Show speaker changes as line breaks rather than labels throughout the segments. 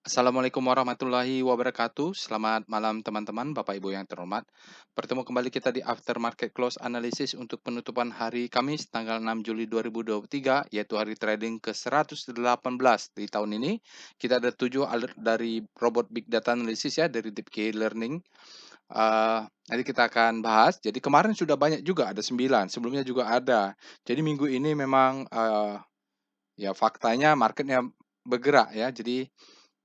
Assalamualaikum warahmatullahi wabarakatuh. Selamat malam teman-teman, Bapak Ibu yang terhormat. Bertemu kembali kita di After Market Close Analysis untuk penutupan hari Kamis tanggal 6 Juli 2023, yaitu hari trading ke-118 di tahun ini. Kita ada 7 alert dari robot Big Data Analysis ya, dari DeepK Learning. Nanti kita akan bahas. Jadi kemarin sudah banyak juga, ada 9. Sebelumnya juga ada. Jadi minggu ini memang ya faktanya marketnya bergerak ya. Jadi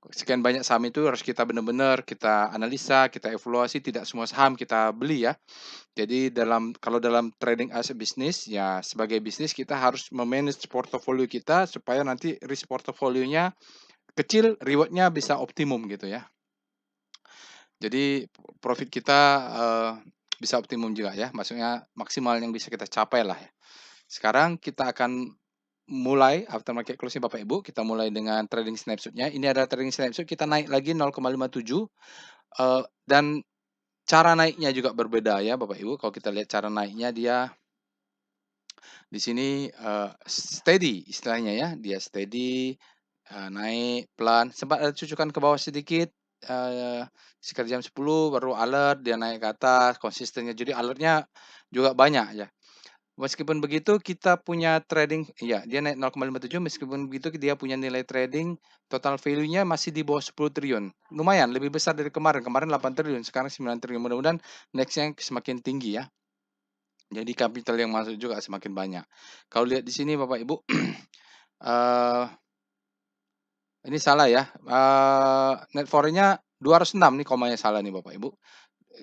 sekian banyak saham itu harus kita benar-benar kita analisa, kita evaluasi, tidak semua saham kita beli ya. Jadi kalau dalam trading as a business ya sebagai bisnis kita harus memanage portofolio kita supaya nanti risk portofolionya kecil, rewardnya bisa optimum gitu ya. Jadi profit kita bisa optimum juga ya, maksudnya maksimal yang bisa kita capai lah ya. Sekarang kita akan mulai aftermarket closing Bapak Ibu, kita mulai dengan trading snapshot-nya. Ini adalah trading snapshot, kita naik lagi 0,57 dan cara naiknya juga berbeda ya Bapak Ibu. Kalau kita lihat cara naiknya dia di sini steady istilahnya ya, dia steady naik pelan, sempat ada cucukan ke bawah sedikit sekitar jam 10 baru alert dia naik ke atas konsistennya. Jadi alertnya juga banyak ya. Meskipun begitu kita punya trading ya dia naik 0,57 meskipun begitu dia punya nilai trading total value-nya masih di bawah 10 triliun. Lumayan lebih besar dari kemarin. Kemarin 8 triliun, sekarang 9 triliun. Mudah-mudahan next-nya semakin tinggi ya. Jadi kapital yang masuk juga semakin banyak. Kalau lihat di sini Bapak Ibu eh ini salah ya. Net foreign-nya 206 nih komanya salah nih Bapak Ibu.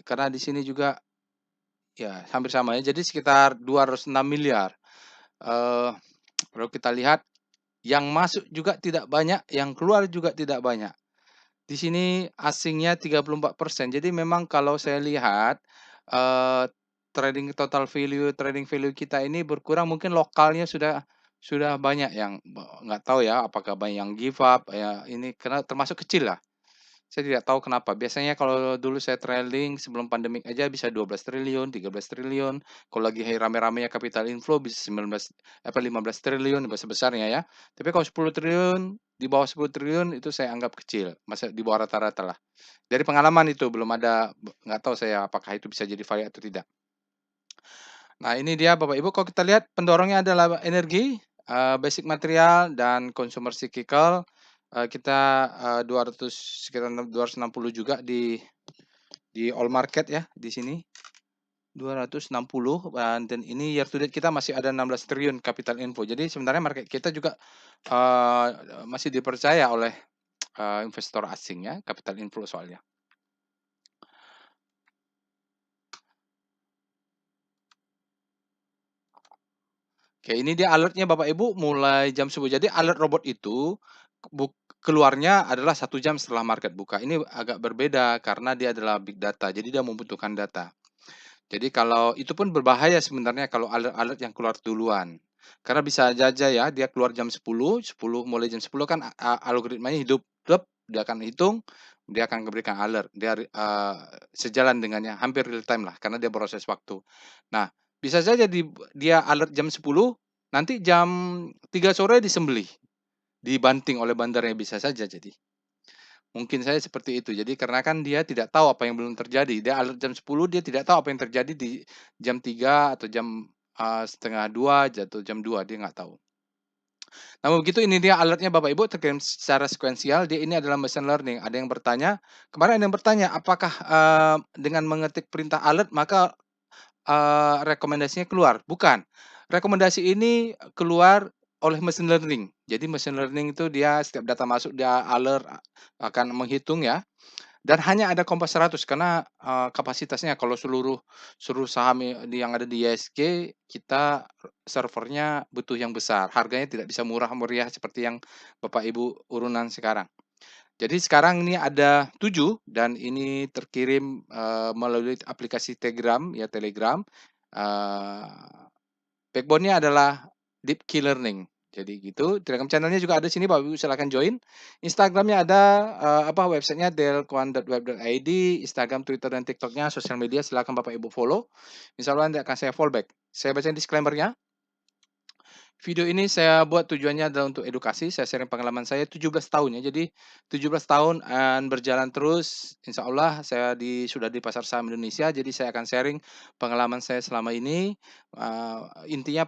Karena di sini juga ya hampir sama ya. Jadi sekitar 206 miliar. Eh kalau kita lihat yang masuk juga tidak banyak, yang keluar juga tidak banyak. Di sini asingnya 34%. Jadi memang kalau saya lihat trading value kita ini berkurang, mungkin lokalnya sudah banyak yang nggak tahu ya apakah banyak yang give up ya ini karena termasuk kecil lah. Saya tidak tahu kenapa. Biasanya kalau dulu saya trading sebelum pandemik aja bisa 12 triliun, 13 triliun. Kalau lagi rame-ramenya capital inflow bisa 15 triliun besar-besarnya ya. Tapi kalau 10 triliun, di bawah 10 triliun itu saya anggap kecil. Masa di bawah rata-rata lah. Dari pengalaman itu belum ada, nggak tahu saya apakah itu bisa jadi value atau tidak. Nah ini dia Bapak Ibu, kalau kita lihat pendorongnya adalah energi, basic material, dan consumer cyclical. Kita 200 sekitar 260 juga di all market ya di sini 260 dan ini year to date kita masih ada 16 triliun capital inflow. Jadi sebenarnya market kita juga masih dipercaya oleh investor asing ya, capital inflow soalnya. Oke, ini dia alertnya Bapak Ibu mulai jam 10. Jadi alert robot itu keluarnya adalah 1 jam setelah market buka. Ini agak berbeda karena dia adalah big data. Jadi dia membutuhkan data. Jadi kalau itu pun berbahaya sebenarnya kalau alert-alert yang keluar duluan. Karena bisa aja ya dia keluar jam 10, mulai jam 10 kan algoritmanya hidup, dia akan hitung, dia akan memberikan alert. Dia sejalan dengannya hampir real time lah karena dia proses waktu. Nah, bisa saja dia alert jam 10, nanti jam 3 sore disembelih, dibanting oleh bandarnya bisa saja jadi. Mungkin saja seperti itu. Jadi karena kan dia tidak tahu apa yang belum terjadi. Dia alert jam 10, dia tidak tahu apa yang terjadi di jam 3 atau jam, setengah 2, atau jam 2, dia nggak tahu. Namun begitu ini dia alertnya Bapak Ibu terkirim secara sekuensial, dia ini adalah machine learning. Ada yang bertanya, kemarin ada yang bertanya, apakah, dengan mengetik perintah alert maka, rekomendasinya keluar? Bukan. Rekomendasi ini keluar oleh mesin learning. Jadi mesin learning itu dia setiap data masuk dia alert, akan menghitung ya, dan hanya ada Kompas 100 karena, kapasitasnya kalau seluruh seluruh saham yang ada di ISG kita servernya butuh yang besar, harganya tidak bisa murah meriah seperti yang Bapak Ibu urunan sekarang. Jadi sekarang ini ada 7 dan ini terkirim, melalui aplikasi Telegram, eee, backbone-nya adalah DeepK Learning. Jadi gitu, Telegram channel-nya juga ada sini Bapak Ibu silakan join. Instagram-nya ada, website-nya delquan.web.id, Instagram, Twitter, dan TikTok-nya, sosial media silakan Bapak Ibu follow. Insyaallah nanti akan saya follow back. Saya bacain disclaimer-nya. Video ini saya buat tujuannya adalah untuk edukasi, saya sharing pengalaman saya 17 tahun ya. Jadi 17 tahun dan berjalan terus, insya Allah saya sudah di pasar saham Indonesia, jadi saya akan sharing pengalaman saya selama ini. Intinya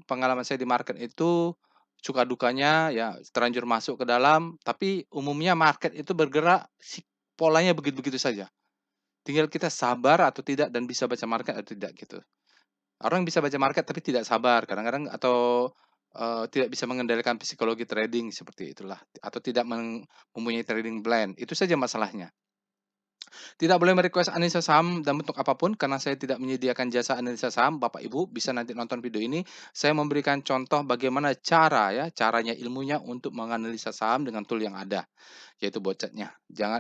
pengalaman saya di market itu suka dukanya ya terlanjur masuk ke dalam, tapi umumnya market itu bergerak polanya begitu-begitu saja. Tinggal kita sabar atau tidak dan bisa baca market atau tidak gitu. Orang bisa baca market tapi tidak sabar kadang-kadang atau, tidak bisa mengendalikan psikologi trading seperti itulah, atau tidak mempunyai trading plan, itu saja masalahnya. Tidak boleh merequest analisa saham dalam bentuk apapun karena saya tidak menyediakan jasa analisa saham, Bapak Ibu bisa nanti nonton video ini, saya memberikan contoh bagaimana caranya ilmunya untuk menganalisa saham dengan tool yang ada, yaitu botchatnya.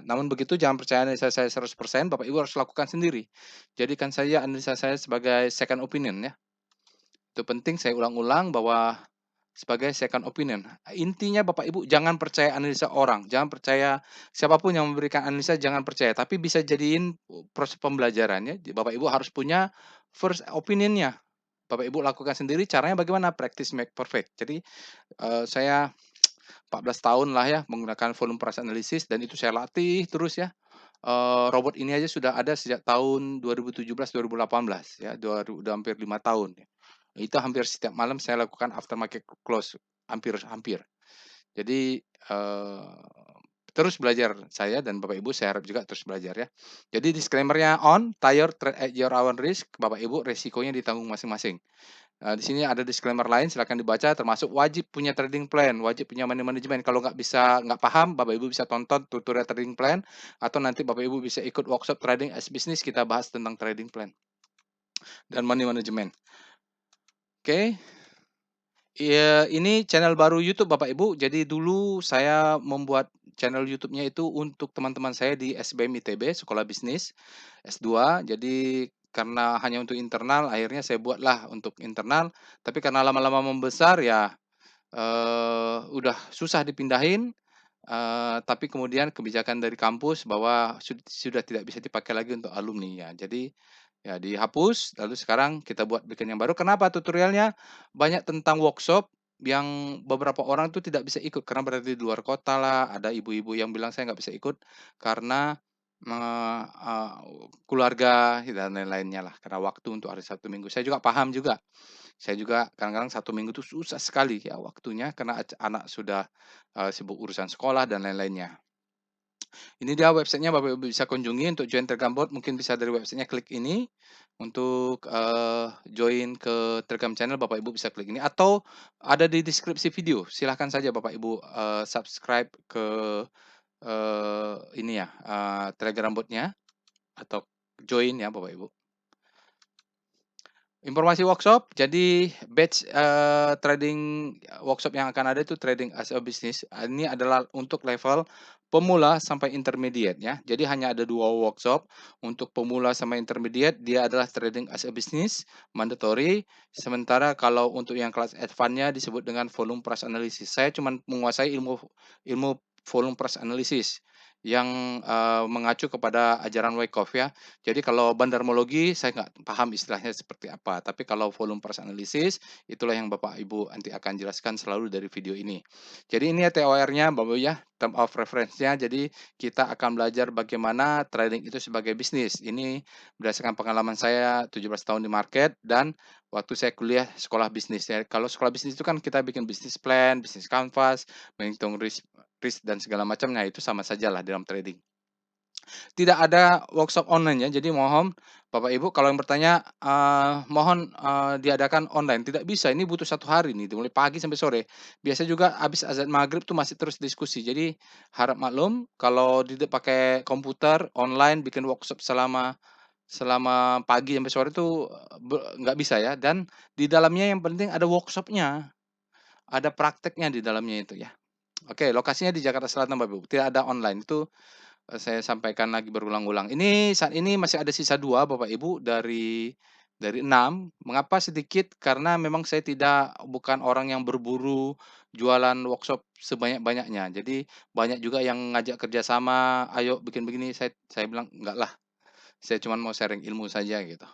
Namun begitu jangan percaya analisa saya 100%, Bapak Ibu harus lakukan sendiri. Jadikan saja analisa saya sebagai second opinion ya. Itu penting saya ulang-ulang bahwa sebagai second opinion. Intinya Bapak Ibu jangan percaya analisa orang, jangan percaya siapapun yang memberikan analisa jangan percaya, tapi bisa jadiin proses pembelajarannya. Bapak Ibu harus punya first opinion-nya. Bapak Ibu lakukan sendiri, caranya bagaimana? Practice make perfect. Jadi, saya 14 tahun lah ya menggunakan volume price analysis dan itu saya latih terus ya. Robot ini aja sudah ada sejak tahun 2017, 2018 ya, udah hampir 5 tahun ya. Itu hampir setiap malam saya lakukan after market close, hampir hampir. Jadi, terus belajar saya dan Bapak Ibu saya harap juga terus belajar ya. Jadi disclaimer-nya on, trade at your own risk, Bapak Ibu resikonya ditanggung masing-masing. Di sini ada disclaimer lain silakan dibaca termasuk wajib punya trading plan, wajib punya money management. Kalau nggak paham, Bapak Ibu bisa tonton tutorial trading plan atau nanti Bapak Ibu bisa ikut workshop trading as business kita bahas tentang trading plan dan money management. Oke. Iya, ini channel baru YouTube Bapak Ibu. Jadi dulu saya membuat channel YouTube-nya itu untuk teman-teman saya di SBM ITB, Sekolah Bisnis S2. Jadi karena hanya untuk internal, akhirnya saya buatlah untuk internal. Tapi karena lama-lama membesar ya, udah susah dipindahin. Tapi kemudian kebijakan dari kampus bahwa sudah tidak bisa dipakai lagi untuk alumni ya. Jadi ya dihapus, lalu sekarang kita bikin yang baru. Kenapa? Tutorialnya banyak tentang workshop yang beberapa orang tuh tidak bisa ikut karena berada di luar kota lah. Ada ibu-ibu yang bilang saya nggak bisa ikut karena eee eee, keluarga dan lain-lainnya lah, karena waktu untuk hari Sabtu Minggu. Saya juga paham juga. Saya juga kadang-kadang Sabtu Minggu itu susah sekali ya waktunya karena anak sudah, sibuk urusan sekolah dan lain-lainnya. Ini dia websitenya Bapak Ibu bisa kunjungi untuk join Telegram bot mungkin bisa dari websitenya klik ini, untuk, join ke Telegram channel Bapak Ibu bisa klik ini atau ada di deskripsi video silahkan saja Bapak Ibu, subscribe ke, ini ya, Telegram bot-nya atau join ya Bapak Ibu. Informasi workshop, jadi batch, trading workshop yang akan ada itu trading as a business, ini adalah untuk level pemula sampai intermediate ya. Jadi hanya ada 2 workshop, untuk pemula sama intermediate dia adalah trading as a business, mandatory, sementara kalau untuk yang kelas advance-nya disebut dengan volume price analysis. Saya cuman menguasai ilmu ilmu volume price analysis yang, mengacu kepada ajaran Wyckoff ya. Jadi kalau bandarmologi saya nggak paham istilahnya seperti apa, tapi kalau volume price analysis itulah yang Bapak Ibu nanti akan jelaskan selalu dari video ini. Jadi ini ya TOR-nya Bapak Ibu ya, term of reference-nya. Jadi kita akan belajar bagaimana trading itu sebagai bisnis. Ini berdasarkan pengalaman saya 17 tahun di market dan waktu saya kuliah sekolah bisnis ya. Kalau sekolah bisnis itu kan kita bikin bisnis plan, bisnis canvas, menghitung risk risk dan segala macamnya, itu sama sajalah dalam trading. Tidak ada workshop online ya, jadi mohon Bapak Ibu kalau yang bertanya, mohon, diadakan online, tidak bisa, ini butuh 1 hari nih, mulai pagi sampai sore. Biasa juga habis azan maghrib tuh masih terus diskusi. Jadi harap maklum kalau tidak pakai komputer, online, bikin workshop selama selama pagi sampai sore tuh, nggak bisa ya, dan di dalamnya yang penting ada workshop-nya, ada prakteknya di dalamnya itu ya. Oke, lokasinya di Jakarta Selatan Bapak Ibu, tidak ada online, itu saya sampaikan lagi berulang-ulang. Ini saat ini masih ada sisa 2 Bapak Ibu dari 6. Mengapa sedikit? Karena memang saya bukan orang yang berburu jualan workshop sebanyak-banyaknya. Jadi banyak juga yang ngajak kerjasama, "Ayo bikin begini." Saya bilang, "Enggak lah, saya cuma mau sharing ilmu saja," gitu.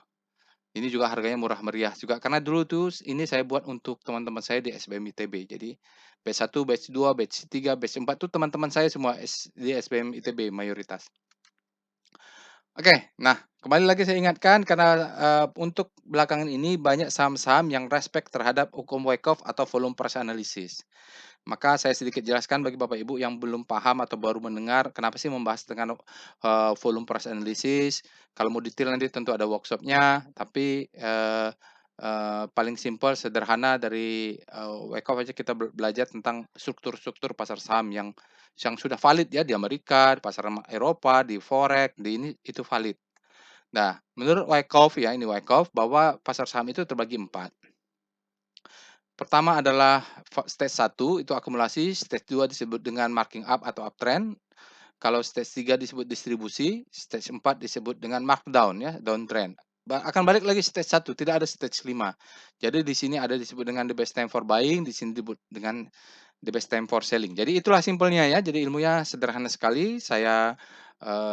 Ini juga harganya murah meriah juga, karena dulu tuh ini saya buat untuk teman-teman saya di SBM ITB. Jadi batch 1, batch 2, batch 3, batch 4 tuh teman-teman saya semua di SBM ITB mayoritas. Oke, nah kembali lagi saya ingatkan karena, untuk belakangan ini banyak saham-saham yang respect terhadap hukum Wyckoff atau volume price analysis. Maka saya sedikit jelaskan bagi Bapak Ibu yang belum paham atau baru mendengar, kenapa sih membahas dengan, volume price analysis. Kalau mau detail nanti tentu ada workshop-nya, tapi, paling simpel, sederhana dari, Wyckoff aja kita belajar tentang struktur-struktur pasar saham yang sudah valid ya di Amerika, di pasar Eropa, di forex, di ini, itu valid. Nah, menurut Wyckoff ya, ini Wyckoff, bahwa pasar saham itu terbagi 4. Pertama adalah stage 1 itu akumulasi, stage 2 disebut dengan marking up atau uptrend, kalau stage 3 disebut distribusi, stage 4 disebut dengan markdown ya, downtrend. Akan balik lagi stage 1, tidak ada stage 5. Jadi di sini ada disebut dengan the best time for buying, di sini disebut dengan the best time for selling. Jadi itulah simpelnya ya, jadi ilmunya sederhana sekali. Saya,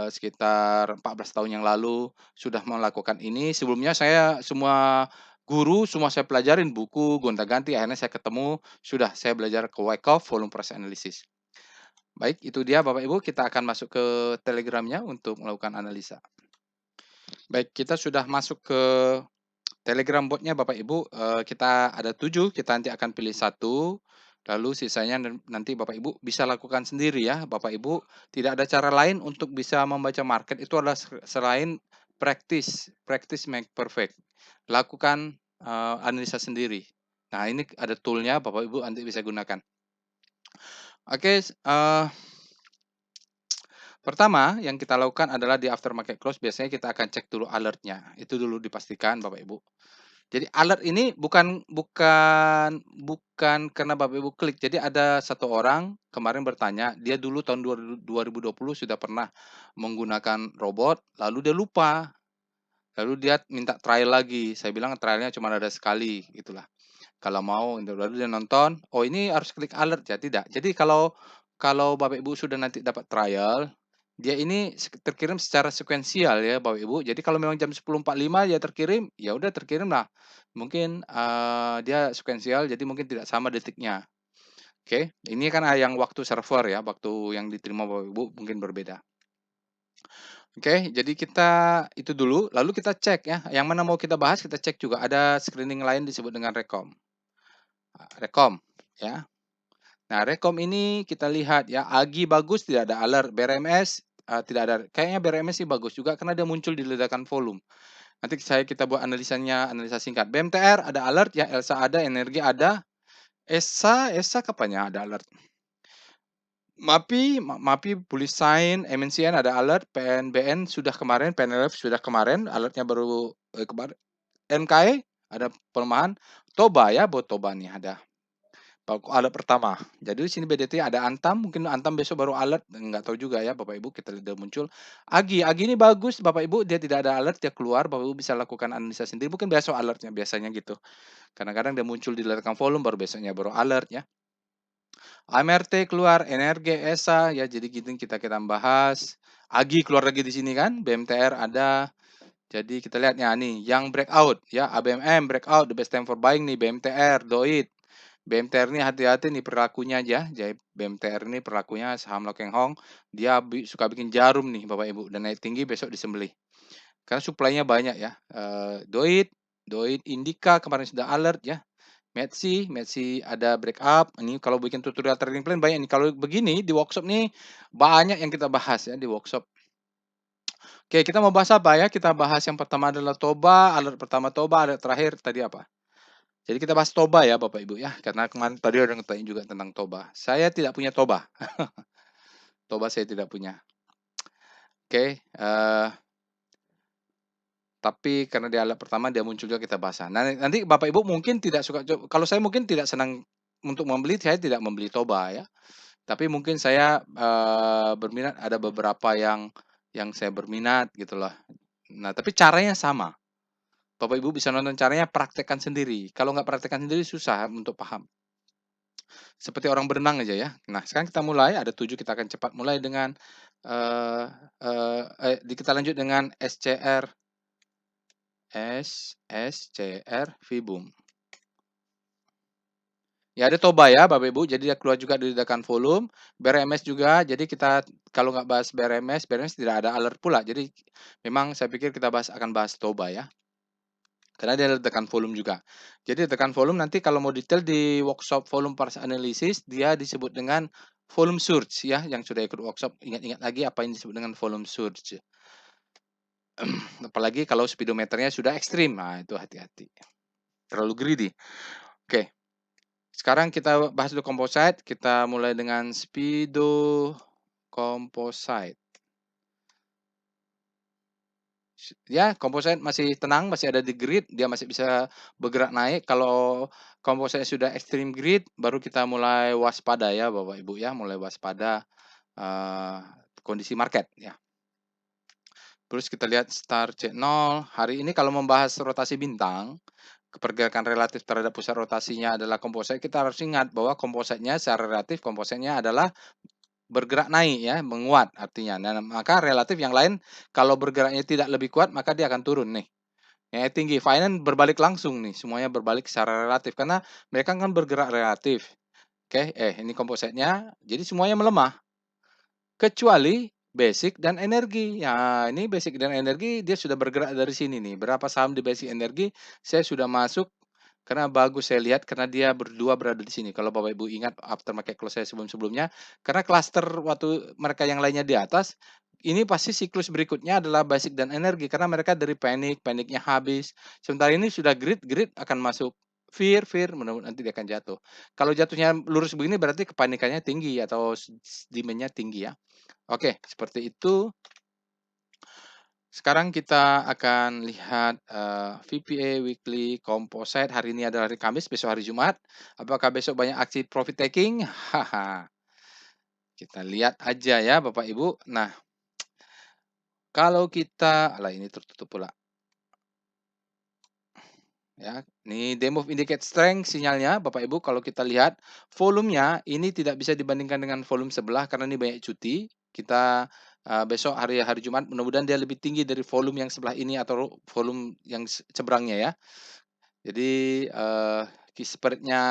sekitar 14 tahun yang lalu sudah melakukan ini. Sebelumnya saya semua guru, semua saya pelajarin, buku, gonta-ganti, akhirnya saya ketemu, sudah saya belajar ke Wyckoff, volume price analysis. Baik, itu dia Bapak Ibu, kita akan masuk ke Telegram-nya untuk melakukan analisa. Baik, kita sudah masuk ke Telegram bot-nya Bapak Ibu, kita ada 7, kita nanti akan pilih 1, lalu sisanya nanti Bapak Ibu bisa lakukan sendiri ya. Bapak Ibu tidak ada cara lain untuk bisa membaca market itu adalah selain practice make perfect. Lakukan, analisa sendiri. Nah, ini ada tool-nya Bapak Ibu nanti bisa gunakan. Oke, pertama yang kita lakukan adalah di after market close biasanya kita akan cek dulu alert-nya, itu dulu dipastikan Bapak Ibu. Jadi alert ini bukan karena Bapak Ibu klik. Jadi ada satu orang kemarin bertanya, dia dulu tahun 2020 sudah pernah menggunakan robot, lalu dia lupa, lalu dia minta trial lagi. Saya bilang trialnya cuma ada sekali, gitulah. Kalau mau lalu dia nonton, oh ini harus klik alert ya, tidak. Jadi kalau kalau Bapak Ibu sudah nanti dapat trial, dia ini terkirim secara sekuensial ya Bapak Ibu. Jadi kalau memang jam 10.45 ya terkirim, ya udah terkirim lah. Mungkin, dia sekuensial jadi mungkin tidak sama detiknya. Oke, ini kan, yang waktu server ya, waktu yang diterima Bapak Ibu mungkin berbeda. Oke, jadi kita itu dulu, lalu kita cek ya, yang mana mau kita bahas kita cek juga, ada screening lain disebut dengan rekom. Rekom, ya. Nah, rekom ini kita lihat ya, Agi bagus tidak ada alert, BRMS, tidak ada, kayaknya BRMS sih bagus juga karena dia muncul di ledakan volume. Nanti kita buat analisa singkat. BMTR ada alert ya, Elsa ada, Energi ada, ESA kapan ya ada alert? MAPI bullish sign, MNCN ada alert, PNBN sudah kemarin, PNLF sudah kemarin, alertnya baru kemarin. NKE ada pelemahan, Toba ya, buat Toba nih ada. Alert pertama. Jadi di sini BDT ada Antam, mungkin Antam besok baru alert, nggak tahu juga ya Bapak Ibu, kita lihat muncul. Agi ini bagus Bapak Ibu, dia tidak ada alert, dia keluar, Bapak Ibu bisa lakukan analisa sendiri, mungkin besok alertnya, biasanya gitu. Kadang-kadang dia muncul di ledakan volume, baru besoknya baru alert ya. AMRT keluar, Energi, ESA, ya jadi gitu kita bahas. Agi keluar lagi di sini kan, BMTR ada. Jadi kita lihat ya nih, yang breakout ya, ABMM breakout, the best time for buying nih, BMTR, DOIT. BMTR ini hati-hati nih perilakunya aja. Jadi BMTR ini perilakunya saham Lokeng Hong, dia suka bikin jarum nih Bapak Ibu, dan naik tinggi besok disembelih. Karena suplainya banyak ya. DOIT Indika kemarin sudah alert ya. Metsi ada breakup. Ini kalau bikin tutorial trading plan banyak nih. Kalau begini di workshop nih banyak yang kita bahas ya di workshop. Oke, kita mau bahas apa ya? Kita bahas yang pertama adalah Toba, alert pertama Toba, alert terakhir tadi apa? Jadi kita bahas Toba ya Bapak Ibu ya, karena kemarin tadi ada yang tanya juga tentang Toba. Saya tidak punya Toba. Toba saya tidak punya. Oke, tapi karena di alert pertama dia muncul juga kita bahas. Nah, nanti Bapak Ibu mungkin tidak suka, kalau saya mungkin tidak senang untuk membeli, saya tidak membeli Toba ya. Tapi mungkin saya, berminat, ada beberapa yang saya berminat gitu loh. Nah, tapi caranya sama. Bapak Ibu bisa nonton caranya, praktekkan sendiri. Kalau nggak praktekkan sendiri susah untuk paham. Seperti orang berenang aja ya. Nah, sekarang kita mulai, ada 7, kita akan cepat mulai dengan, kita lanjut dengan SCR SSCR Vibum. Ya ada toba ya Bapak Ibu, jadi dia keluar juga dari ledakan volume, BRMS juga, jadi kita kalau nggak bahas BRMS tidak ada alert pula. Jadi memang saya pikir kita akan bahas toba ya. Karena dia ledakan volume juga. Jadi ledakan volume nanti kalau mau detail di workshop volume pulse analysis dia disebut dengan volume surge ya, yang sudah ikut workshop ingat-ingat lagi apa yang disebut dengan volume surge. Apalagi kalau speedometernya sudah ekstrim, nah itu hati-hati. Terlalu greedy. Oke. Sekarang kita bahas dulu composite. Kita mulai dengan speedo composite. Ya, composite masih tenang, masih ada di grid, dia masih bisa bergerak naik. Kalau composite sudah extreme grid, baru kita mulai waspada ya, Bapak Ibu ya, mulai waspada kondisi market ya. Terus kita lihat star C0. Hari ini kalau membahas rotasi bintang, pergerakan relatif terhadap pusat rotasinya adalah komposit, kita harus ingat bahwa kompositnya secara relatif kompositnya adalah bergerak naik ya, menguat artinya. Nah, maka relatif yang lain kalau bergeraknya tidak lebih kuat maka dia akan turun nih. Yang tinggi finance berbalik langsung nih, semuanya berbalik secara relatif karena mereka kan bergerak relatif. Oke, ini kompositnya. Jadi semuanya melemah kecuali basic dan energi. Ya, ini basic dan energi dia sudah bergerak dari sini nih. Berapa saham di basic energi saya sudah masuk karena bagus saya lihat karena dia berdua berada di sini. Kalau Bapak Ibu ingat aftermarket close saya sebelum-sebelumnya, karena klaster waktu mereka yang lainnya di atas, ini pasti siklus berikutnya adalah basic dan energi karena mereka dari paniknya habis. Sementara ini sudah grid akan masuk fear, mudah-mudahan nanti dia akan jatuh. Kalau jatuhnya lurus begini berarti kepanikannya tinggi atau demand-nya tinggi ya. Oke, seperti itu. Sekarang kita akan lihat VPA Weekly Composite. Hari ini adalah hari Kamis, besok hari Jumat. Apakah besok banyak aksi profit taking? Haha. Kita lihat aja ya Bapak Ibu. Nah, kalau kita, ini tertutup pula. Ya, ini demo indicate strength sinyalnya Bapak Ibu. Kalau kita lihat volumenya ini tidak bisa dibandingkan dengan volume sebelah karena ini banyak cuti. Kita besok hari Jumat mudah-mudahan dia lebih tinggi dari volume yang sebelah ini atau volume yang seberangnya ya. Jadi spreadnya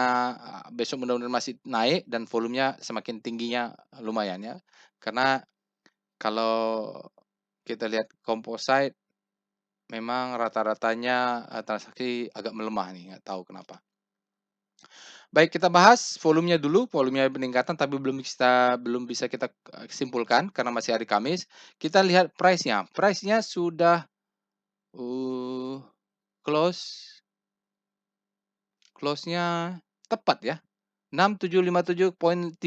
besok mudah-mudahan masih naik dan volumenya semakin tingginya lumayan ya. Karena kalau kita lihat composite memang rata-ratanya transaksi agak melemah nih, nggak tahu kenapa. Baik, kita bahas volumenya dulu, volumenya peningkatan tapi belum bisa kita simpulkan karena masih hari Kamis. Kita lihat price-nya. Price-nya sudah close-nya tepat ya. 6757.35.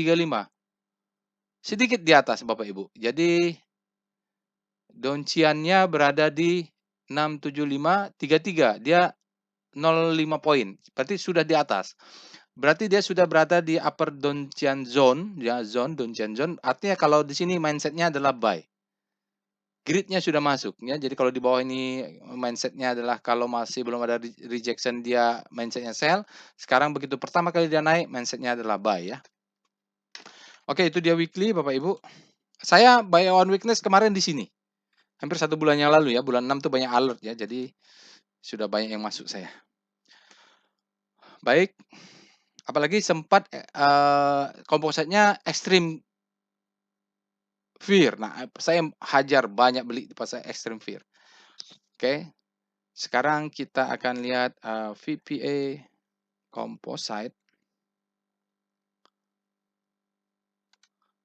Sedikit di atas Bapak Ibu. Jadi donciannya berada di 67533. Dia 0,5 poin. Berarti sudah di atas. Berarti dia sudah berada di upper doncian zone, ya doncian zone. Artinya kalau di sini mindsetnya adalah buy. Gridnya sudah masuk ya. Jadi kalau di bawah ini mindsetnya adalah kalau masih belum ada rejection dia mindsetnya sell. Sekarang begitu pertama kali dia naik mindsetnya adalah buy ya. Oke, itu dia weekly Bapak Ibu. Saya buy on weakness kemarin di sini. Hampir 1 bulan yang lalu ya. Bulan 6 tuh banyak alert ya. Jadi sudah banyak yang masuk saya. Baik. Apalagi sempat kompositnya ekstrim fear. Nah, saya hajar banyak beli pas saya extreme fear. Oke. Sekarang kita akan lihat VPA composite.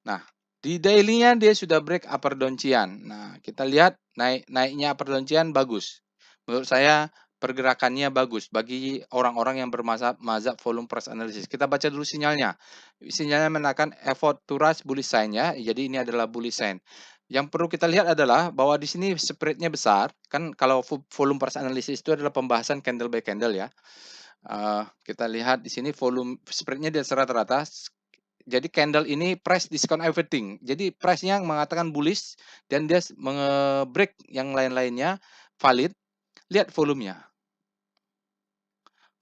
Nah, di daily-nya dia sudah break upper doncian. Nah, kita lihat naiknya upper doncian bagus. Menurut saya pergerakannya bagus bagi orang-orang yang mazhab volume price analysis. Kita baca dulu sinyalnya. Sinyalnya menakan effort to rise bullish sign ya. Jadi ini adalah bullish sign. Yang perlu kita lihat adalah bahwa di sini spread-nya besar. Kan kalau volume price analysis itu adalah pembahasan candle by candle ya. Kita lihat di sini volume spread-nya di rata-rata. Jadi candle ini price discount everything. Jadi price-nya mengatakan bullish dan dia break yang lain-lainnya valid. Lihat volumenya.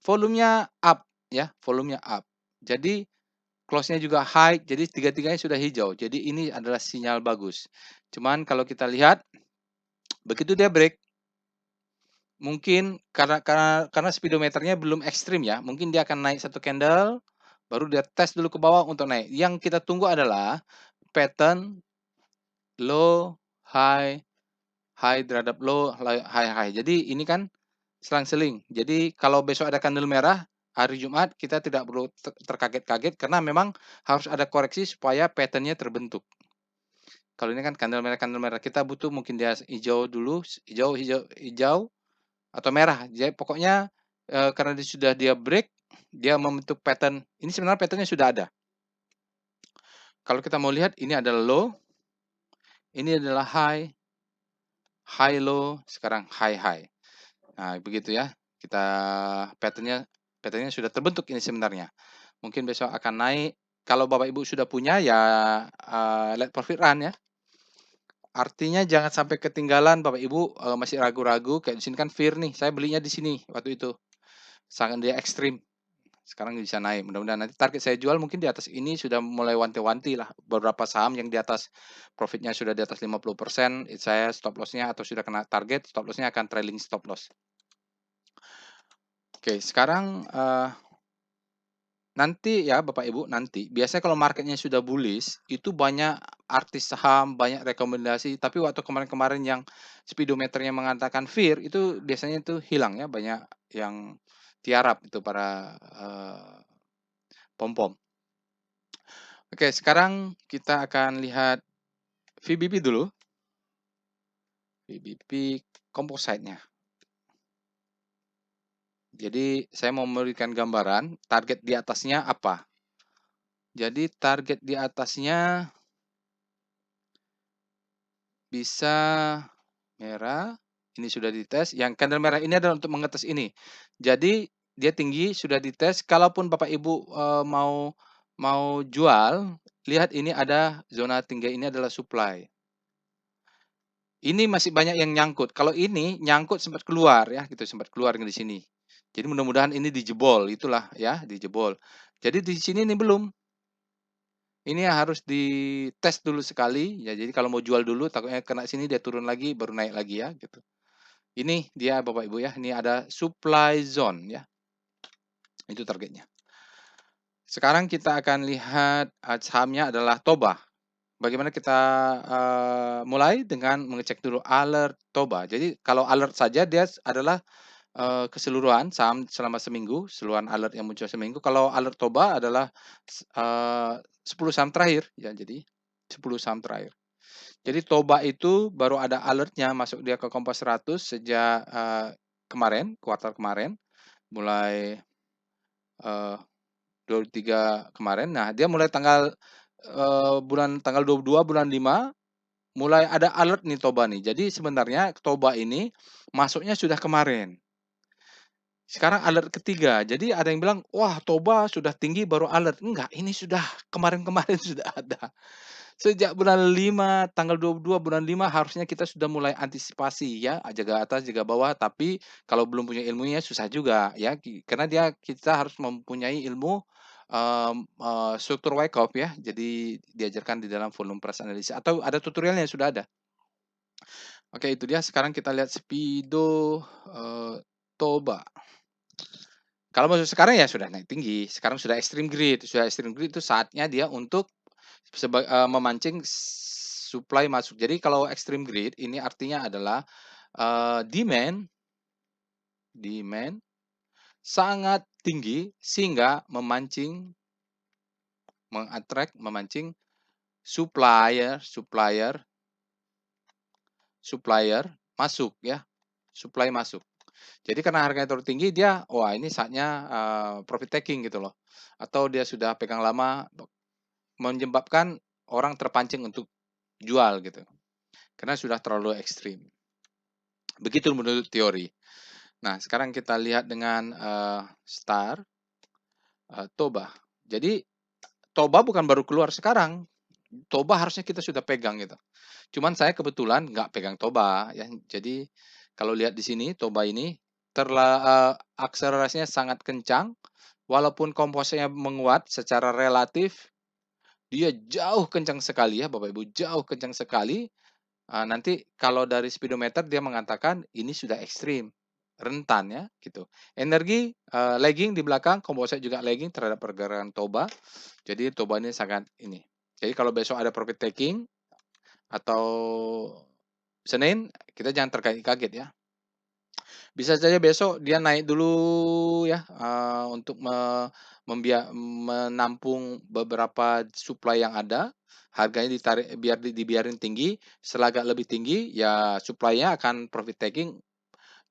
Volumenya up ya, volumenya up. Jadi close-nya juga high, jadi tiga-tiganya sudah hijau. Jadi ini adalah sinyal bagus. Cuman kalau kita lihat begitu dia break Mungkin karena speedometernya belum ekstrim ya, mungkin dia akan naik satu candle, baru dia tes dulu ke bawah untuk naik. Yang kita tunggu adalah pattern low, high, high terhadap low, high, high. Jadi ini kan selang-seling. Jadi kalau besok ada candle merah, hari Jumat kita tidak perlu terkaget-kaget karena memang harus ada koreksi supaya pattern-nya terbentuk. Kalau ini kan candle merah, kita butuh mungkin dia hijau dulu, hijau atau merah. Jadi pokoknya karena dia break, dia membentuk pattern. Ini sebenarnya pattern-nya sudah ada. Kalau kita mau lihat ini adalah low, ini adalah high, high low, sekarang high high. Nah, begitu ya. Kita pattern-nya sudah terbentuk ini sebenarnya. Mungkin besok akan naik. Kalau Bapak Ibu sudah punya ya let profit run ya. Artinya jangan sampai ketinggalan Bapak Ibu masih ragu-ragu kayak di sini kan fear nih. Saya belinya di sini waktu itu. Sangat dia ekstrim. Sekarang bisa naik. Mudah-mudahan nanti target saya jual mungkin di atas ini sudah mulai wanti-wanti lah. Beberapa saham yang di atas profitnya sudah di atas 50%, saya stop loss-nya atau sudah kena target, stop loss-nya akan trailing stop loss. Oke, sekarang nanti ya Bapak Ibu, nanti biasanya kalau marketnya sudah bullish, itu banyak artis saham, banyak rekomendasi, tapi waktu kemarin-kemarin yang speedometernya mengatakan fear, itu biasanya itu hilang ya, banyak yang tiarap itu para pom-pom. Oke, sekarang kita akan lihat VBP dulu. VBP composite-nya. Jadi saya mau memberikan gambaran target di atasnya apa. Jadi target di atasnya bisa merah, ini sudah dites. Yang candle merah ini adalah untuk mengetes ini. Jadi dia tinggi, sudah dites. Kalaupun Bapak Ibu mau jual, lihat ini ada zona tinggi, ini adalah supply. Ini masih banyak yang nyangkut. Kalau ini nyangkut sempat keluar ya, gitu sempat keluar di sini. Jadi mudah-mudahan ini dijebol, itulah ya, dijebol. Jadi di sini ini belum. Ini harus dites dulu sekali ya. Jadi kalau mau jual dulu takutnya kena sini dia turun lagi baru naik lagi ya gitu. Ini dia Bapak Ibu ya, ini ada supply zone ya. Itu targetnya. Sekarang kita akan lihat sahamnya adalah Toba. Bagaimana kita mulai dengan mengecek dulu alert Toba. Jadi kalau alert saja dia adalah keseluruhan saham selama seminggu, keseluruhan alert yang muncul seminggu. Kalau alert Toba adalah 10 saham terakhir ya. Jadi 10 saham terakhir. Jadi Toba itu baru ada alertnya masuk dia ke Kompas 100 sejak kemarin, kuartal kemarin, mulai 23 kemarin. Nah, dia mulai tanggal tanggal 22 bulan 5 mulai ada alert nih Toba nih. Jadi sebenarnya Toba ini masuknya sudah kemarin. Sekarang alert ketiga. Jadi ada yang bilang, "Wah, Toba sudah tinggi baru alert." Enggak, ini sudah kemarin-kemarin sudah ada. Sejak bulan 5, tanggal 22 bulan 5 harusnya kita sudah mulai antisipasi ya, jaga atas, jaga bawah, tapi kalau belum punya ilmunya susah juga ya, karena kita harus mempunyai ilmu, struktur Wyckoff ya, jadi diajarkan di dalam volume price analysis atau ada tutorialnya, sudah ada. Oke, itu dia, sekarang kita lihat Speedo, Toba. Kalau masuk sekarang ya sudah naik tinggi, sekarang sudah extreme greed itu saatnya dia untuk memancing supply masuk. Jadi kalau extreme greed ini artinya adalah demand sangat tinggi sehingga memancing supplier masuk ya, supply masuk. Jadi karena harganya terlalu tinggi dia, wah ini saatnya profit taking gitu loh. Atau dia sudah pegang lama menyebabkan orang terpancing untuk jual gitu. Karena sudah terlalu ekstrim. Begitu menurut teori. Nah, sekarang kita lihat dengan Toba. Jadi Toba bukan baru keluar sekarang. Toba harusnya kita sudah pegang gitu. Cuman saya kebetulan nggak pegang Toba ya. Jadi kalau lihat di sini Toba ini akselerasinya sangat kencang. Walaupun komposnya menguat secara relatif, dia jauh kencang sekali ya Bapak Ibu, jauh kencang sekali. Nanti kalau dari speedometer dia mengatakan ini sudah ekstrim. rentan ya, gitu. Energi, lagging di belakang, composite juga lagging terhadap pergerakan TOBA. Jadi TOBA ini sangat ini. Jadi kalau besok ada profit taking atau Senin, kita jangan terkaget-kaget ya. Bisa saja besok dia naik dulu ya, untuk menampung beberapa supply yang ada, harganya dibiarin tinggi, setelah agak lebih tinggi, ya supply-nya akan profit taking,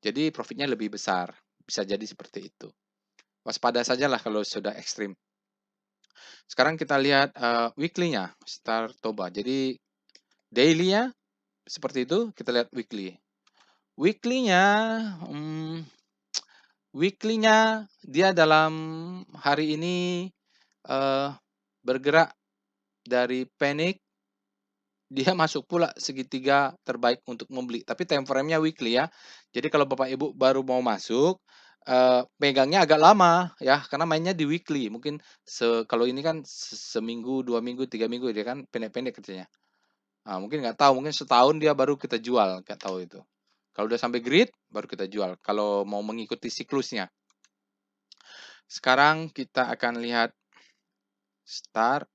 jadi profitnya lebih besar, bisa jadi seperti itu. Waspada sajalah kalau sudah ekstrim. Sekarang kita lihat, weekly-nya, Star Toba. Jadi daily-nya seperti itu, kita lihat weekly. Weekly-nya, weekly-nya dia dalam hari ini, eee, bergerak dari panic, dia masuk pula segitiga terbaik untuk membeli, tapi time frame-nya weekly ya. Jadi kalau Bapak Ibu baru mau masuk, pegangnya agak lama ya, karena mainnya di weekly. Mungkin kalau ini kan seminggu, 2 minggu, 3 minggu, dia kan pendek-pendek kerjanya. Mungkin nggak tahu, mungkin setahun dia baru kita jual, nggak tahu itu. Kalau udah sampai grid, baru kita jual, kalau mau mengikuti siklusnya. Sekarang kita akan lihat Star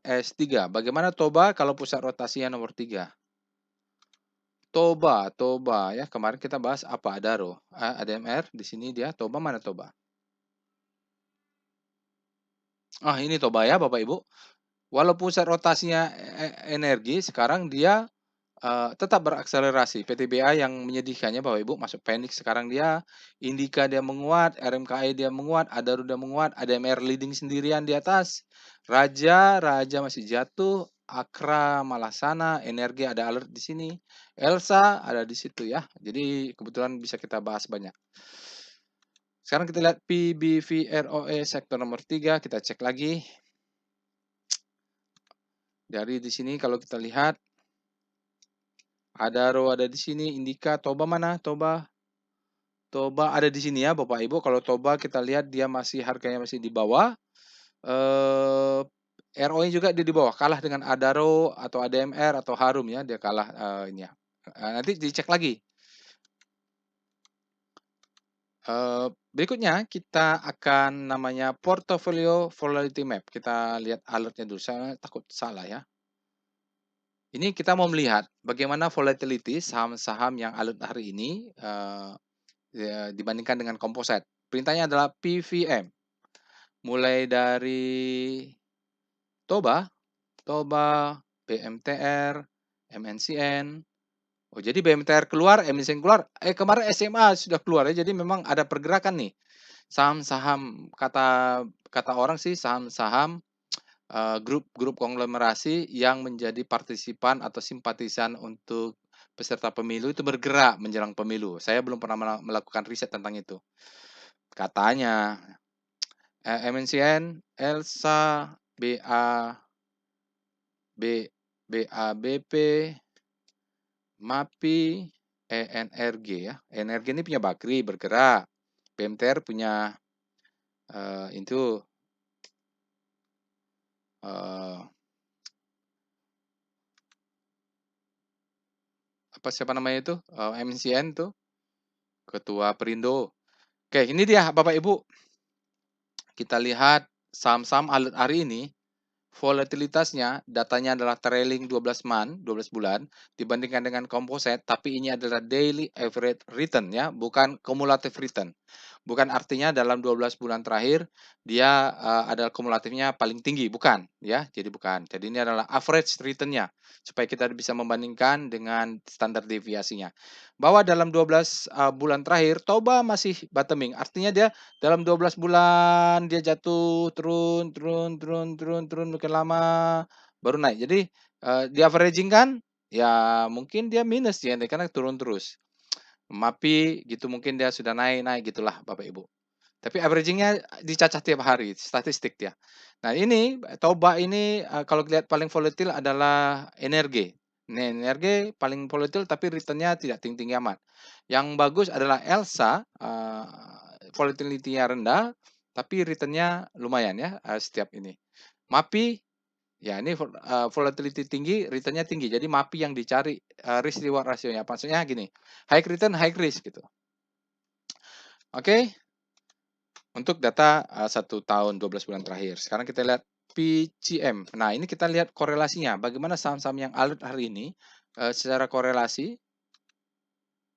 S3. Bagaimana Toba kalau pusat rotasinya nomor 3? Toba ya, kemarin kita bahas apa? Adaro. ADMR di sini dia Toba, mana Toba? Ini Toba ya Bapak Ibu. Walau pusat rotasinya energi, sekarang dia tetap berakselerasi. PTBA yang menyedihkannya Bapak Ibu masuk panik sekarang dia, Indika dia menguat, RMKI dia menguat, Adaro dia menguat, ADMR leading sendirian di atas. Raja masih jatuh, Akra malah sana, Energi ada alert di sini, Elsa ada di situ ya. Jadi kebetulan bisa kita bahas banyak. Sekarang kita lihat PBVROE sektor nomor 3, kita cek lagi. Dari di sini kalau kita lihat Adaro ada di sini, Indika, Toba mana? Toba ada di sini ya Bapak Ibu. Kalau Toba kita lihat dia masih harganya masih di bawah. ROE juga dia di bawah, kalah dengan Adaro atau ADMR atau Harum ya, dia kalah ini ya. Nanti dicek lagi. Berikutnya kita akan namanya portfolio volatility map. Kita lihat alertnya dulu. Saya takut salah ya. Ini kita mau melihat bagaimana volatility saham-saham yang alert hari ini dibandingkan dengan composite. Perintahnya adalah PVM. Mulai dari Toba, BMTR, MNCN. Oh, jadi BMTR keluar, MNCN keluar. Kemarin SMA sudah keluar ya. Jadi memang ada pergerakan nih. Saham-saham kata orang sih saham-saham grup-grup konglomerasi yang menjadi partisipan atau simpatisan untuk peserta pemilu itu bergerak menjelang pemilu. Saya belum pernah melakukan riset tentang itu. Katanya MNCN, Elsa, BABP, MAPI, ENRG ya. ENRG ini punya Bakri bergerak. BMTR punya itu siapa namanya itu? MNCN tuh ketua Perindo. Oke, ini dia Bapak Ibu. Kita lihat saham-saham alert hari ini, volatilitasnya datanya adalah trailing 12 bulan dibandingkan dengan composite, tapi ini adalah daily average return ya, bukan cumulative return. Bukan artinya dalam 12 bulan terakhir dia adalah kumulatifnya paling tinggi, bukan ya. Jadi bukan. Jadi ini adalah average return-nya supaya kita bisa membandingkan dengan standar deviasinya. Bahwa dalam 12 bulan terakhir Toba masih bottoming. Artinya dia dalam 12 bulan dia jatuh turun makin lama baru naik. Jadi di averaging kan ya mungkin dia minus ya karena turun terus. MAPI gitu mungkin dia sudah naik gitulah Bapak Ibu. Tapi averaging-nya dicacah tiap hari, statistik dia. Nah ini, Toba ini kalau lihat paling volatil adalah Energi. Nih, Energi paling volatil tapi return-nya tidak tinggi-tinggi amat. Yang bagus adalah Elsa, volatility-nya rendah, tapi return-nya lumayan ya setiap ini. MAPI Ya, ini volatility tinggi, return-nya tinggi. Jadi MAPI yang dicari, risk reward ratio-nya. Maksudnya gini, high return, high risk gitu. Oke, untuk data 1 tahun 12 bulan terakhir. Sekarang kita lihat PCM. Nah, ini kita lihat korelasinya. Bagaimana saham-saham yang alert hari ini secara korelasi.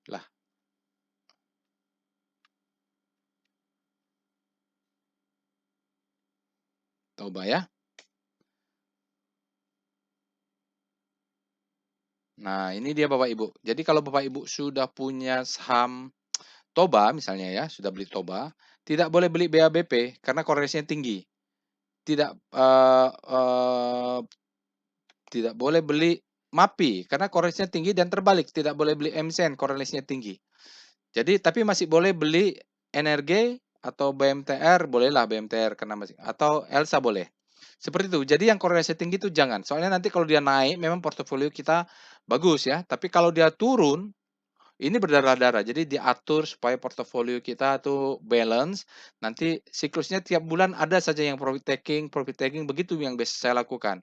Lah, coba ya. Nah, ini dia Bapak Ibu. Jadi kalau Bapak Ibu sudah punya saham Toba misalnya ya, sudah beli Toba, tidak boleh beli BABP karena korelasinya tinggi. Tidak tidak boleh beli MAPI karena korelasinya tinggi dan terbalik, tidak boleh beli MSCI korelasinya tinggi. Jadi tapi masih boleh beli NRG atau BMTR, bolehlah BMTR karena masih atau ELSA boleh. Seperti itu. Jadi yang korelasi tinggi itu jangan. Soalnya nanti kalau dia naik memang portofolio kita bagus ya, tapi kalau dia turun ini berdarah-darah. Jadi diatur supaya portofolio kita tuh balance. Nanti siklusnya tiap bulan ada saja yang profit taking begitu yang biasa saya lakukan.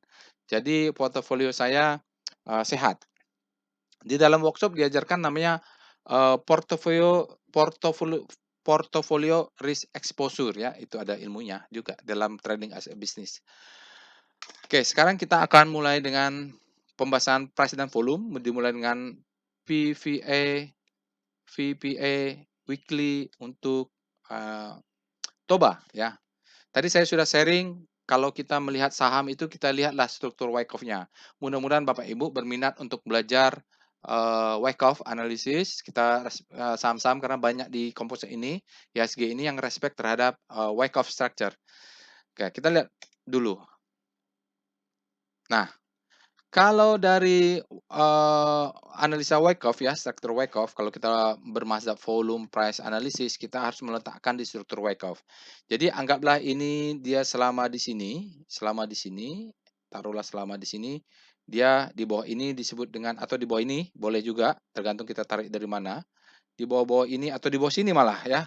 Jadi portofolio saya sehat. Di dalam workshop diajarkan namanya portofolio portofolio risk exposure ya, itu ada ilmunya juga dalam trading as a business. Oke, sekarang kita akan mulai dengan pembahasan price dan volume, dimulai dengan PVA, VPA, weekly untuk Toba ya. Tadi saya sudah sharing kalau kita melihat saham itu kita lihatlah struktur Wyckoff-nya. Mudah-mudahan Bapak Ibu berminat untuk belajar Wyckoff analisis. Kita saham-saham karena banyak di komposit ini, IHSG ini yang respect terhadap Wyckoff structure. Oke, kita lihat dulu. Nah, kalau dari analisa Wyckoff ya, struktur Wyckoff, kalau kita bermazhab volume price analysis, kita harus meletakkan di struktur Wyckoff. Jadi anggaplah ini dia selama di sini, taruhlah selama di sini, dia di bawah ini disebut dengan atau di bawah ini boleh juga, tergantung kita tarik dari mana. Di bawah-bawah ini atau di bawah sini malah ya,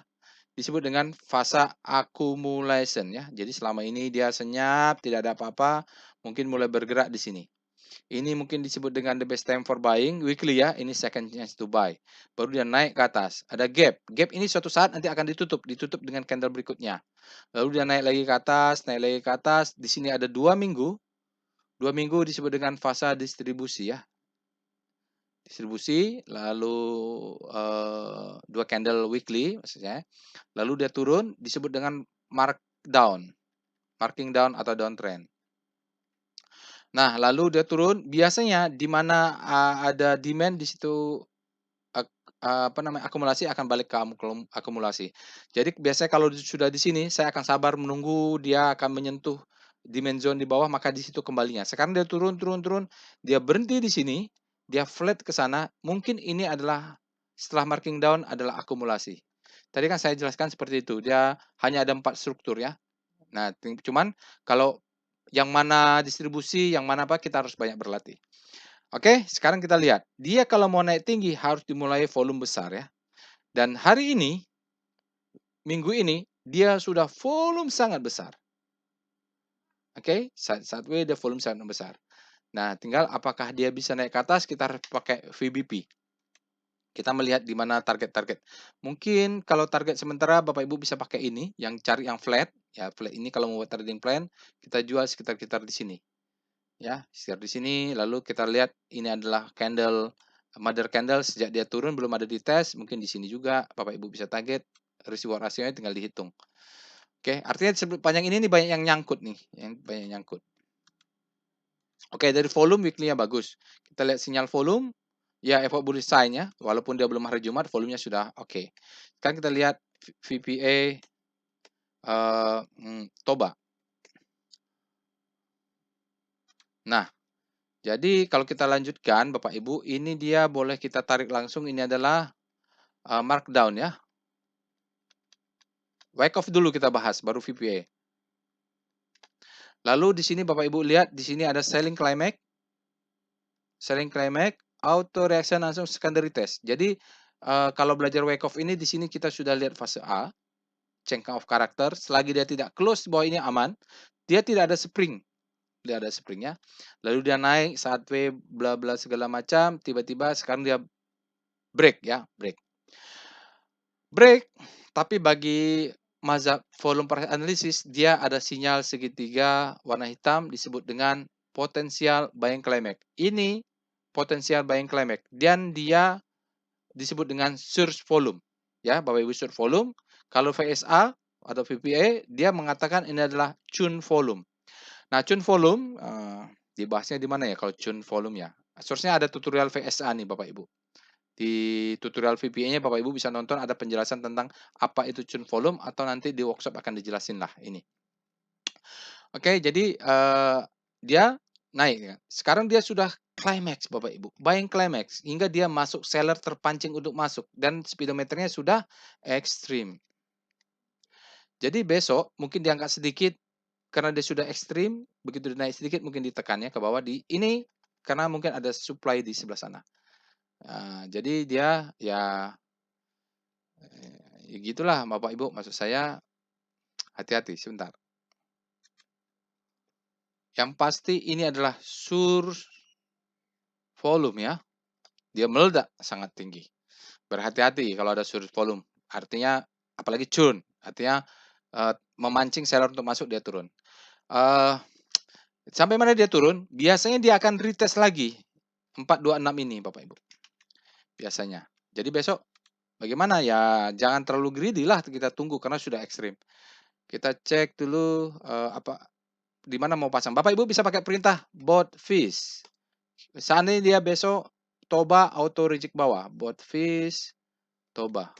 disebut dengan fase accumulation ya. Jadi selama ini dia senyap, tidak ada apa-apa, mungkin mulai bergerak di sini. Ini mungkin disebut dengan the best time for buying weekly ya. Ini second chance to buy. Baru dia naik ke atas. Ada gap. Gap ini suatu saat nanti akan ditutup. Ditutup dengan candle berikutnya. Lalu dia naik lagi ke atas, naik lagi ke atas. Di sini ada 2 minggu. 2 minggu disebut dengan fase distribusi ya. Distribusi, lalu 2 candle weekly maksudnya. Lalu dia turun disebut dengan markdown. Marking down atau downtrend. Nah, lalu dia turun, biasanya di mana ada demand di situ akumulasi akan balik ke akumulasi. Jadi biasanya kalau sudah di sini, saya akan sabar menunggu dia akan menyentuh demand zone di bawah, maka di situ kembalinya. Sekarang dia turun, dia berhenti di sini, dia flat ke sana, mungkin ini adalah setelah marking down adalah akumulasi. Tadi kan saya jelaskan seperti itu, dia hanya ada 4 struktur ya. Nah, cuman kalau yang mana distribusi, yang mana apa, kita harus banyak berlatih. Oke, sekarang kita lihat. Dia kalau mau naik tinggi harus dimulai volume besar ya. Dan hari ini, minggu ini, dia sudah volume sangat besar. Oke, saat dia volume sangat besar. Nah, tinggal apakah dia bisa naik ke atas, kita harus pakai VBP. Kita melihat di mana target-target. Mungkin kalau target sementara Bapak Ibu bisa pakai ini, yang cari yang flat. Ya, flat ini kalau mau buat trading plan, kita jual sekitar-sekitar di sini. Ya, sekitar di sini. Lalu kita lihat ini adalah candle, mother candle sejak dia turun belum ada di tes. Mungkin di sini juga Bapak Ibu bisa target. Risk reward rasionya tinggal dihitung. Oke, artinya sepanjang ini nih banyak yang nyangkut nih, yang banyak yang nyangkut. Oke, dari volume weekly-nya bagus. Kita lihat sinyal volume, ya effort bullish sign-nya, walaupun dia belum hari Jumat, volumenya sudah oke. Sekarang kita lihat VPA Toba. Nah, jadi kalau kita lanjutkan Bapak Ibu, ini dia boleh kita tarik langsung, ini adalah markdown ya. Wyckoff dulu kita bahas, baru VPA. Lalu di sini Bapak Ibu lihat, di sini ada selling climax. Selling climax, auto reaction langsung secondary test. Jadi kalau belajar Wyckoff ini di sini kita sudah lihat fase A, change of character. Selagi dia tidak close di bawah ini aman, dia tidak ada spring. dia ada springnya. Lalu dia naik saat W bla bla segala macam, tiba-tiba sekarang dia break ya, break. Break, tapi bagi mazhab volume price analysis dia ada sinyal segitiga warna hitam disebut dengan potensial buying climax. Ini potensial buying climax dan dia disebut dengan surge volume. Ya, Bapak Ibu, surge volume. Kalau VSA atau VPA dia mengatakan ini adalah churn volume. Nah, churn volume dibahasnya di mana ya kalau churn volume ya? Source-nya ada tutorial VSA nih Bapak Ibu. Di tutorial VPA-nya Bapak Ibu bisa nonton ada penjelasan tentang apa itu churn volume atau nanti di workshop akan dijelasin lah ini. Oke, jadi dia naik ya. Sekarang dia sudah climax Bapak Ibu, buying climax hingga dia masuk seller terpancing untuk masuk dan speedometernya sudah ekstrim. Jadi besok mungkin diangkat sedikit karena dia sudah ekstrim, begitu dia naik sedikit mungkin ditekannya ke bawah di ini karena mungkin ada supply di sebelah sana. Jadi dia ya ya gitulah Bapak Ibu, maksud saya hati-hati sebentar. Yang pasti ini adalah source volume ya. Dia meledak sangat tinggi. Berhati-hati kalau ada source volume. Artinya apalagi churn, artinya memancing seller untuk masuk dia turun. Sampai mana dia turun? Biasanya dia akan retest lagi 426 ini Bapak Ibu. Biasanya. Jadi besok bagaimana ya, jangan terlalu greedy lah, kita tunggu karena sudah ekstrim. Kita cek dulu di mana mau pasang. Bapak Ibu bisa pakai perintah bot fish. Seandainya dia besok toba auto reject bawah, bot fish toba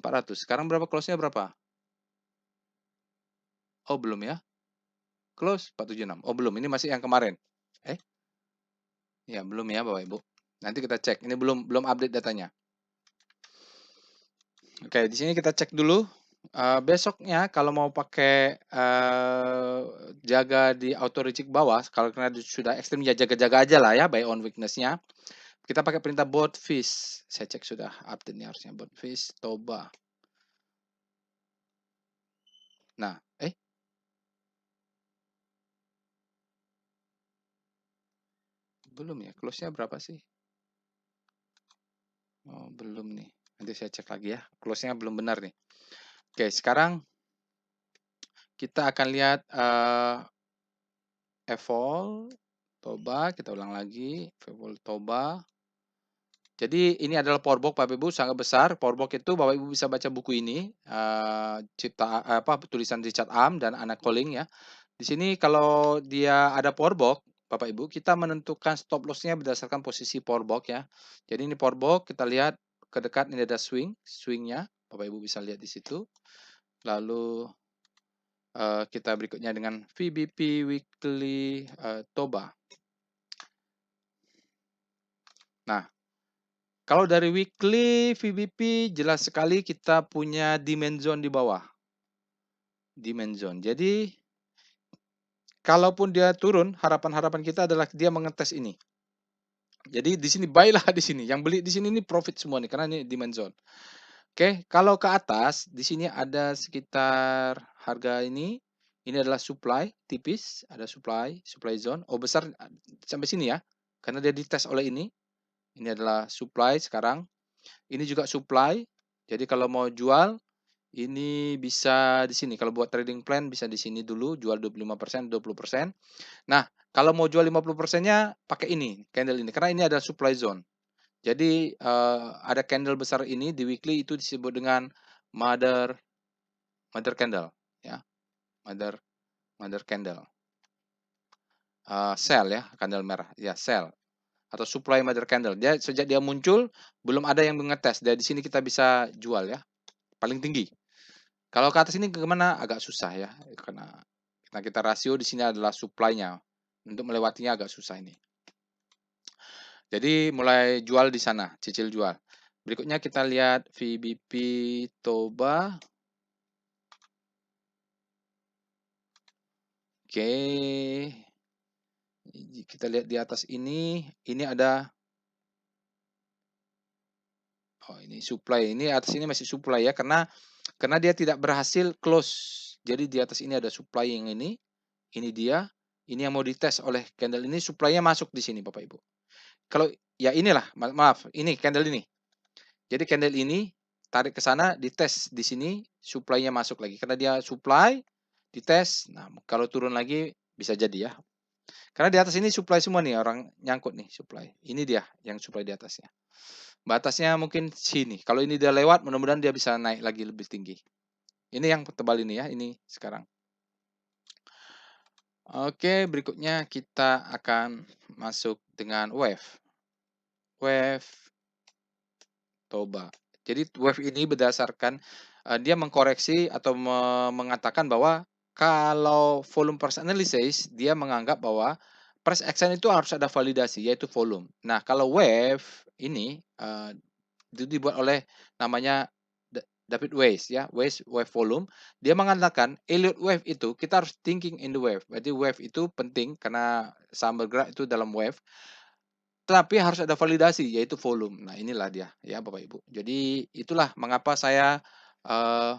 400. Sekarang berapa close-nya berapa? Oh, belum ya. Close 476. Oh, belum. Ini masih yang kemarin. Ya, belum ya Bapak Ibu. Nanti kita cek. Ini belum update datanya. Oke, di sini kita cek dulu. Besoknya kalau mau pakai jaga di auto reject bawah, kalau karena sudah ekstrim ya jaga-jaga aja lah ya buy on weakness-nya. Kita pakai perintah bot fish. Saya cek sudah update nih harusnya bot fish toba. Nah, belum ya. Close-nya berapa sih? Oh, belum nih. Nanti saya cek lagi ya. Close-nya belum benar nih. Oke, sekarang kita akan lihat evol toba, kita ulang lagi, evol toba. Jadi ini adalah powerbox Bapak Ibu sangat besar. Powerbox itu Bapak Ibu bisa baca buku ini, tulisan Richard Am dan Anna Colling ya. Di sini kalau dia ada powerbox Bapak Ibu, kita menentukan stop loss-nya berdasarkan posisi powerbox ya. Jadi ini powerbox, kita lihat ke dekat ini ada swing-nya. Bapak Ibu bisa lihat di situ. Lalu kita berikutnya dengan VBP Weekly Toba. Nah, kalau dari weekly VBP jelas sekali kita punya demand zone di bawah. Demand zone. Jadi kalaupun dia turun, harapan-harapan kita adalah dia mengetes ini. Jadi di sini buy lah di sini. Yang beli di sini ini profit semua nih karena ini demand zone. Oke, kalau ke atas di sini ada sekitar harga ini. Ini adalah supply tipis, ada supply zone. Oh, besar sampai sini ya. Karena dia dites oleh ini. Ini adalah supply sekarang. Ini juga supply. Jadi kalau mau jual ini bisa di sini. Kalau buat trading plan bisa di sini dulu jual 25%, 20%. Nah, kalau mau jual 50%-nya pakai ini, candle ini karena ini ada supply zone. Jadi ada candle besar ini di weekly itu disebut dengan mother candle ya. Mother candle. Sell ya, candle merah. Ya, sell atau supply mother candle. Dia sejak dia muncul belum ada yang mengetes. Dari sini kita bisa jual ya. Paling tinggi. Kalau ke atas ini kemana agak susah ya. Karena kita rasio di sini adalah supply-nya. Untuk melewatinya agak susah ini. Jadi mulai jual di sana, cicil jual. Berikutnya kita lihat VBP Toba. Oke. Kita lihat di atas ini ada ini supply. Ini atas ini masih supply ya karena dia tidak berhasil close. Jadi di atas ini ada supply yang ini dia, ini yang mau dites oleh candle ini supply-nya masuk di sini Bapak Ibu. Kalau ya inilah, maaf, ini candle ini. Jadi candle ini tarik ke sana, dites di sini, supply-nya masuk lagi. Karena dia supply, dites. Nah, kalau turun lagi bisa jadi ya. Karena di atas ini supply semua nih, orang nyangkut nih supply. Ini dia yang supply di atasnya. Batasnya mungkin sini. Kalau ini dia lewat, mudah-mudahan dia bisa naik lagi lebih tinggi. Ini yang tebal ini ya, ini sekarang. Oke, berikutnya kita akan masuk dengan wave. Wave Toba. Jadi wave ini berdasarkan dia mengkoreksi atau mengatakan bahwa kalau volume price analysis dia menganggap bahwa price action itu harus ada validasi yaitu volume. Nah, kalau wave ini itu dibuat oleh namanya David Weiss ya, Weiss wave volume. Dia mengatakan Elliott wave itu kita harus thinking in the wave. Berarti wave itu penting karena saham bergerak itu dalam wave. Tapi harus ada validasi yaitu volume. Nah, inilah dia ya Bapak Ibu. Jadi itulah mengapa saya eee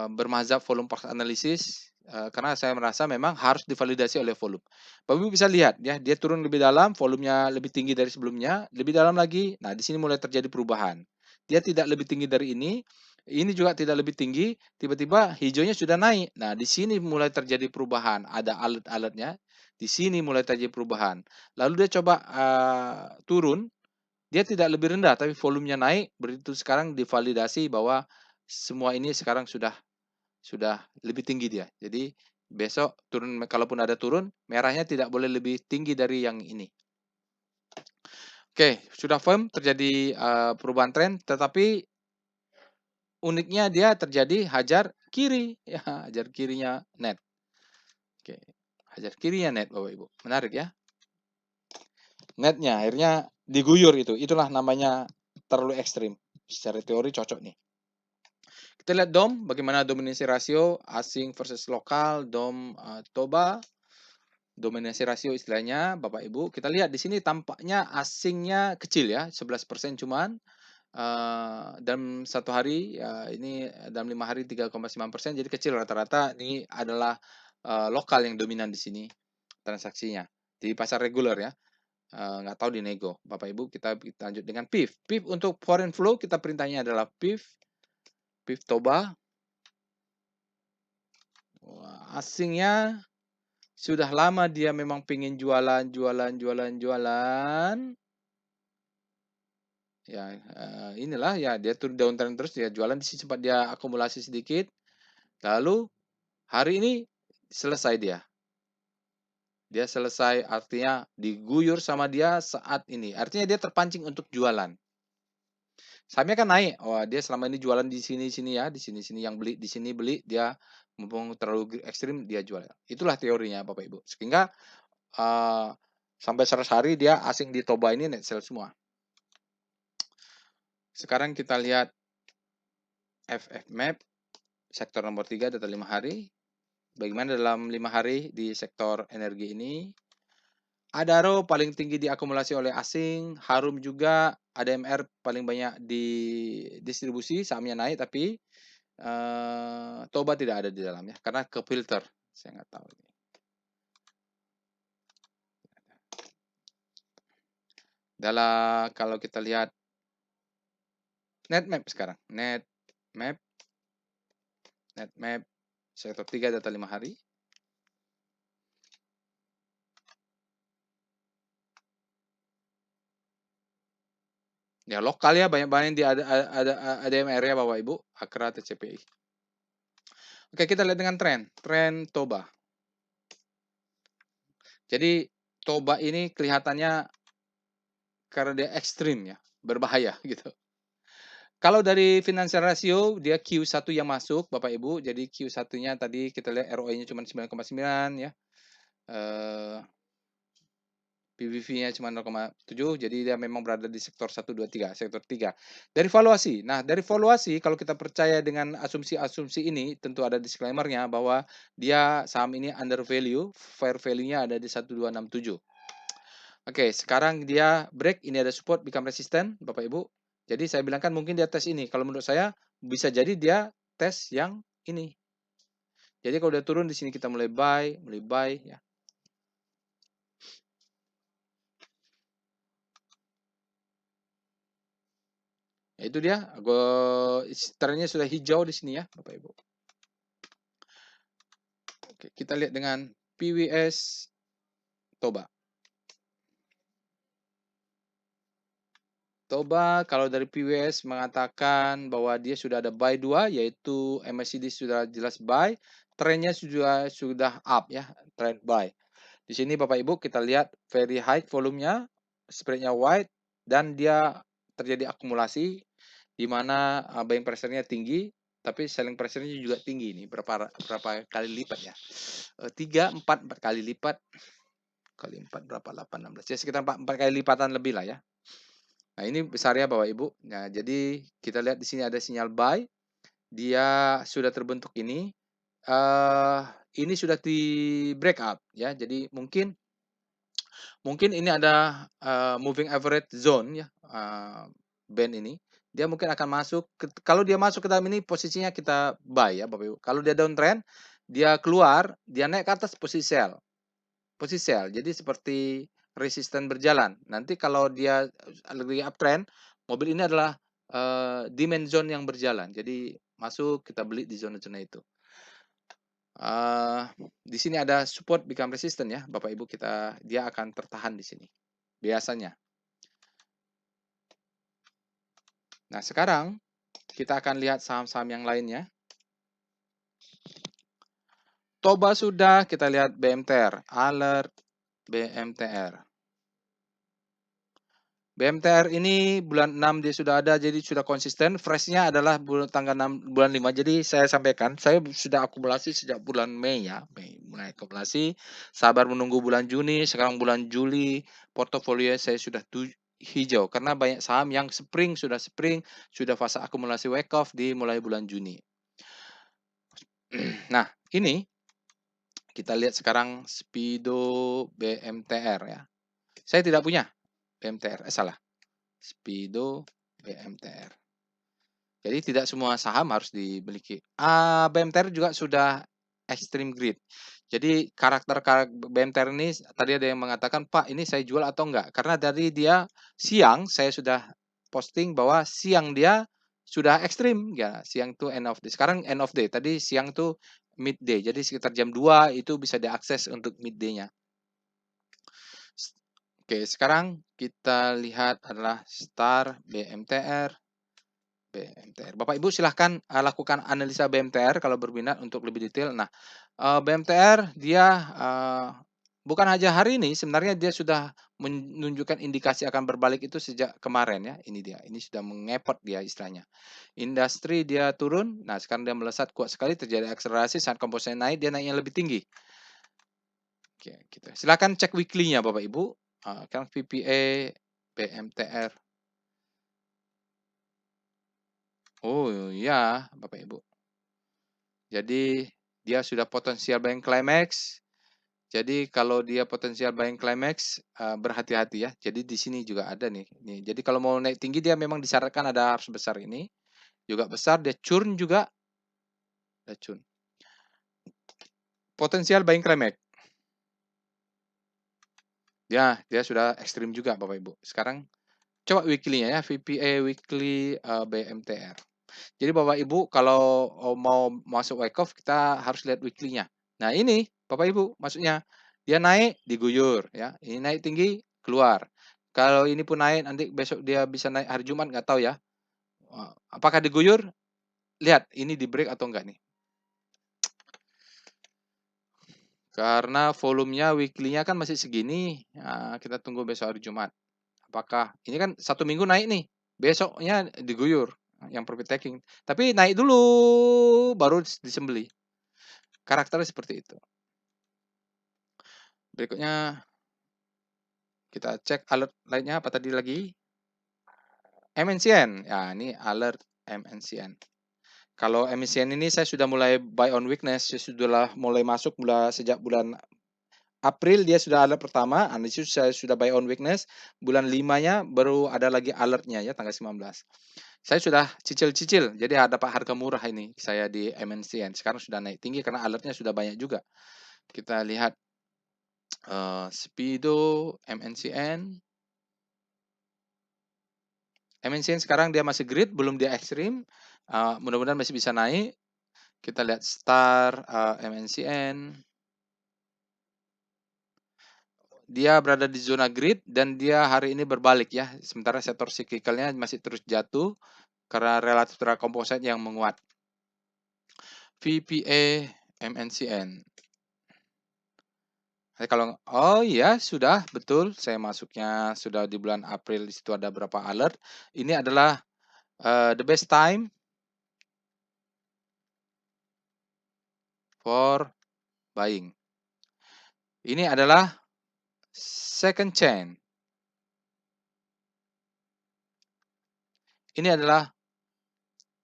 bermazhab volume price analysis, karena saya merasa memang harus divalidasi oleh volume. Bapak Ibu bisa lihat ya, dia turun lebih dalam, volumenya lebih tinggi dari sebelumnya, lebih dalam lagi. Nah, di sini mulai terjadi perubahan. Dia tidak lebih tinggi dari ini juga tidak lebih tinggi, tiba-tiba hijaunya sudah naik. Nah, di sini mulai terjadi perubahan, ada alert-alertnya, di sini mulai terjadi perubahan. Lalu dia coba, turun, dia tidak lebih rendah, tapi volumenya naik, begitu sekarang divalidasi bahwa semua ini sekarang sudah lebih tinggi dia. Jadi besok turun kalaupun ada turun, merahnya tidak boleh lebih tinggi dari yang ini. Oke, sudah firm terjadi, perubahan tren, tetapi uniknya dia terjadi hajar kiri, ya hajar kirinya net. Oke, hajar kirinya net Bapak Ibu, menarik ya. Netnya akhirnya diguyur itu, itulah namanya terlalu ekstrim. Secara teori cocok nih. Kita lihat DOM, bagaimana dominasi rasio asing versus lokal, DOM Toba. Dominasi rasio istilahnya Bapak Ibu, kita lihat di sini tampaknya asingnya kecil ya, 11% cuman, dalam 1 hari, ya ini dalam 5 hari 3,9%, jadi kecil rata-rata ini adalah, lokal yang dominan di sini transaksinya, di pasar reguler ya, nggak tahu di nego. Bapak Ibu kita lanjut dengan PIF. PIF untuk foreign flow kita perintahnya adalah PIF Toba. Wah, asingnya sudah lama dia memang pengen jualan. Ya, inilah ya dia turun downtrend terus, dia jualan di sini sempat dia akumulasi sedikit, lalu hari ini selesai dia. Dia selesai artinya diguyur sama dia saat ini, artinya dia terpancing untuk jualan. Sahamnya kan naik, wah dia selama ini jualan di sini-sini ya, di sini-sini yang beli, di sini beli, dia mumpung terlalu ekstrim dia jual. Itulah teorinya Bapak Ibu. Sehingga sampai 100 hari dia asing di Toba ini net sell semua. Sekarang kita lihat FF Map, sektor nomor 3 data 5 hari. Bagaimana dalam 5 hari di sektor energi ini? Adaro paling tinggi diakumulasi oleh asing, Harum juga, ADMR paling banyak di distribusi, sahamnya naik tapi Toba tidak ada di dalamnya karena ke filter. Saya nggak tahu. Kalau kita lihat Netmap sekarang, Netmap sektor 3 data 5 hari. Ya lokal ya, banyak-banyak di ada ADMR ya Bapak Ibu, Akra TCPI. Oke, kita lihat dengan tren Toba. Jadi Toba ini kelihatannya karena dia ekstrim ya, berbahaya gitu. Kalau dari financial ratio dia Q1 yang masuk Bapak Ibu, jadi Q1-nya tadi kita lihat ROE-nya cuma 9,9 ya. PBV-nya cuma 0,7, jadi dia memang berada di sektor 1, 2, 3, sektor 3. Dari valuasi, nah dari valuasi kalau kita percaya dengan asumsi-asumsi ini, tentu ada disclaimer-nya bahwa dia saham ini under value, fair value-nya ada di 1267. Oke, sekarang dia break, ini ada support, become resistant, Bapak Ibu. Jadi saya bilangkan mungkin dia tes ini, kalau menurut saya bisa jadi dia tes yang ini. Jadi kalau udah turun di sini kita mulai buy ya. Ya, itu dia, trennya sudah hijau di sini ya, Bapak Ibu. Oke, kita lihat dengan PWS Toba. Toba kalau dari PWS mengatakan bahwa dia sudah ada buy 2, yaitu MACD sudah jelas buy, trennya sudah up ya, trend buy. Di sini Bapak Ibu kita lihat very high volumenya, spreadnya wide, dan dia terjadi akumulasi di mana buying pressure-nya tinggi, tapi selling pressure-nya juga tinggi nih, berapa kali lipat ya? 3, 4 kali lipat. Kali 4 berapa? 8, 16. Ya sekitar 4 kali lipatan lebih lah ya. Nah, ini besarnya Bapak Ibu. Nah, jadi kita lihat di sini ada sinyal buy. Dia sudah terbentuk ini. Ini sudah di break up ya. Jadi mungkin ini ada moving average zone ya, band ini. Dia mungkin akan masuk kalau dia masuk ke dalam ini posisinya kita buy ya Bapak Ibu. Kalau dia downtrend, dia keluar, dia naik ke atas posisi sell. Posisi sell. Jadi seperti resisten berjalan. Nanti kalau dia lagi uptrend, mobil ini adalah demand zone yang berjalan. Jadi masuk kita beli di zona-zona itu. Di sini ada support become resistant ya, Bapak Ibu, dia akan tertahan di sini biasanya. Nah, sekarang kita akan lihat saham-saham yang lainnya. Toba sudah, kita lihat BMTR, alert BMTR. BMTR ini bulan 6 dia sudah ada, jadi sudah konsisten. Freshnya adalah tanggal 6 bulan 5. Jadi saya sampaikan, saya sudah akumulasi sejak bulan Mei ya. Mei mulai akumulasi, sabar menunggu bulan Juni, sekarang bulan Juli, portofolio saya sudah hijau. Karena banyak saham yang sudah fase akumulasi wake off di mulai bulan Juni. Nah, ini kita lihat sekarang Speedo BMTR ya. Saya tidak punya BMTR, salah. Speedo BMTR. Jadi tidak semua saham harus dimiliki. BMTR juga sudah extreme greed. Jadi karakter BMTR ini tadi ada yang mengatakan, Pak ini saya jual atau enggak? Karena tadi dia siang saya sudah posting bahwa siang dia sudah ekstrim ya. Siang tuh end of day. Sekarang end of day. Tadi siang tuh midday. Jadi sekitar jam 2 itu bisa diakses untuk midday-nya. Oke, sekarang kita lihat adalah Star BMTR. Bapak Ibu silahkan lakukan analisa BMTR kalau berminat untuk lebih detail. Nah, BMTR dia bukan aja hari ini, sebenarnya dia sudah menunjukkan indikasi akan berbalik itu sejak kemarin ya. Ini dia, ini sudah mengepot dia istilahnya. Industri dia turun, nah sekarang dia melesat kuat sekali, terjadi akselerasi saat komposisinya naik, dia naiknya lebih tinggi. Oke, gitu. Silakan cek weekly-nya Bapak Ibu. Kan VPA, BMTR. Oh iya, Bapak Ibu. Jadi dia sudah potensial buying climax. Jadi kalau dia potensial buying climax, berhati-hati ya. Jadi di sini juga ada nih. Jadi kalau mau naik tinggi dia memang disyaratkan ada arus besar ini. Juga besar, dia churn juga. Ada churn. Potensial buying climax. Ya, dia sudah ekstrim juga Bapak Ibu. Sekarang coba weekly-nya ya, VPA weekly BMTR. Jadi Bapak Ibu kalau mau masuk wake off kita harus lihat weekly-nya. Nah, ini Bapak Ibu maksudnya dia naik diguyur ya. Ini naik tinggi keluar. Kalau ini pun naik nanti besok dia bisa naik hari Jumat nggak tahu ya. Apakah diguyur? Lihat ini di break atau enggak nih. Karena volumenya weekly-nya kan masih segini. Nah, kita tunggu besok hari Jumat. Apakah ini kan 1 minggu naik nih. Besoknya diguyur yang profit taking. Tapi naik dulu baru disembeli. Karakternya seperti itu. Berikutnya kita cek alert lainnya apa tadi lagi? MNCN. Ya, ini alert MNCN. Kalau MNCN ini saya sudah mulai buy on weakness, saya sudah mulai masuk sejak bulan April dia sudah alert pertama, analisis saya sudah buy on weakness, bulan 5-nya baru ada lagi alertnya ya tanggal 19. Saya sudah cicil-cicil, jadi dapat harga murah ini saya di MNCN. Sekarang sudah naik tinggi karena alertnya sudah banyak juga. Kita lihat Speedo, MNCN. MNCN sekarang dia masih grid, belum dia ekstrim. Mudah-mudahan masih bisa naik. Kita lihat Star, MNCN. Dia berada di zona grid dan dia hari ini berbalik ya. Sementara sektor siklikalnya masih terus jatuh karena relatif terhadap komposit yang menguat. VPA, MNCN. Kalau oh iya sudah betul, saya masuknya sudah di bulan April, di situ ada berapa alert. Ini adalah the best time for buying. Ini adalah second chance. Ini adalah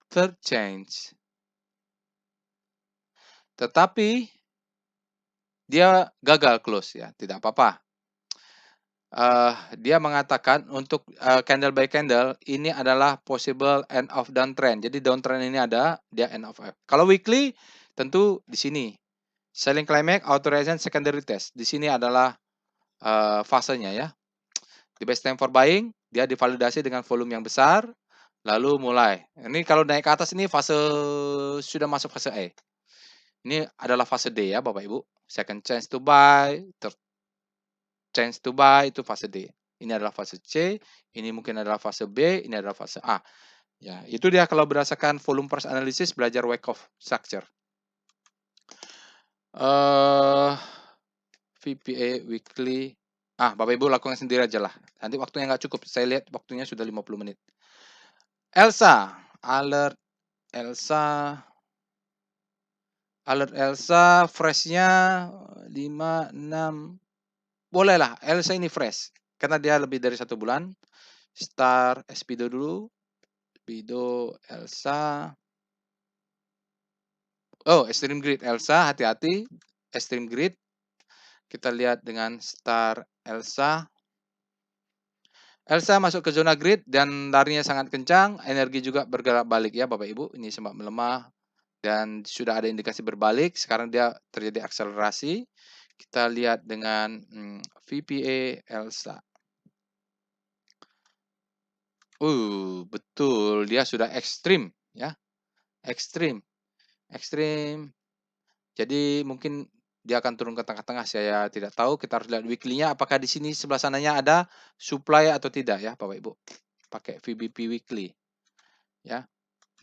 third chance. Tetapi dia gagal close ya, tidak apa-apa. Dia mengatakan untuk candle by candle ini adalah possible end of downtrend. Jadi downtrend ini ada, dia end of. Kalau weekly tentu di sini selling climax, authorization, secondary test. Di sini adalah fasenya ya. The best time for buying, dia divalidasi dengan volume yang besar, lalu mulai. Ini kalau naik ke atas ini fase sudah masuk fase E. Ini adalah fase D ya Bapak Ibu. Second chance to buy, third chance to buy itu fase D. Ini adalah fase C, ini mungkin adalah fase B, ini adalah fase A. Ya, itu dia kalau berdasarkan volume price analysis belajar Wyckoff structure. VPA weekly. Bapak Ibu lakukan sendiri aja lah. Nanti waktunya nggak cukup. Saya lihat waktunya sudah 50 menit. Elsa, alert Elsa. Alert Elsa, freshnya 5, 6. Bolehlah, Elsa ini fresh. Karena dia lebih dari 1 bulan. Star Speedo dulu. Speedo Elsa. Oh, Extreme Grid Elsa, hati-hati. Extreme Grid. Kita lihat dengan Star Elsa. Elsa masuk ke zona grid dan larinya sangat kencang. Energi juga bergerak balik ya Bapak Ibu. Ini sempat melemah dan sudah ada indikasi berbalik. Sekarang dia terjadi akselerasi. Kita lihat dengan VPA Elsa. Betul, dia sudah ekstrim ya. Ekstrim. Jadi mungkin dia akan turun ke tengah-tengah, saya tidak tahu. Kita harus lihat weekly-nya apakah di sini sebelah sananya ada supply atau tidak ya Bapak Ibu. Pakai VBP weekly. Ya.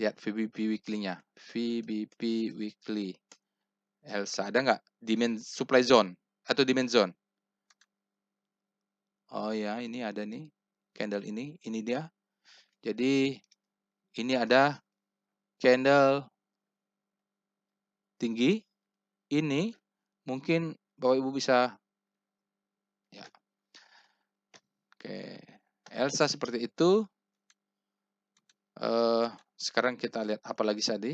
Lihat VBP weekly-nya. VBP weekly. Elsa ada nggak demand supply zone atau demand zone? Oh ya, ini ada nih. Candle ini dia. Jadi ini ada candle tinggi. Ini mungkin Bapak Ibu bisa ya. Oke. Elsa seperti itu. Sekarang kita lihat apa lagi tadi.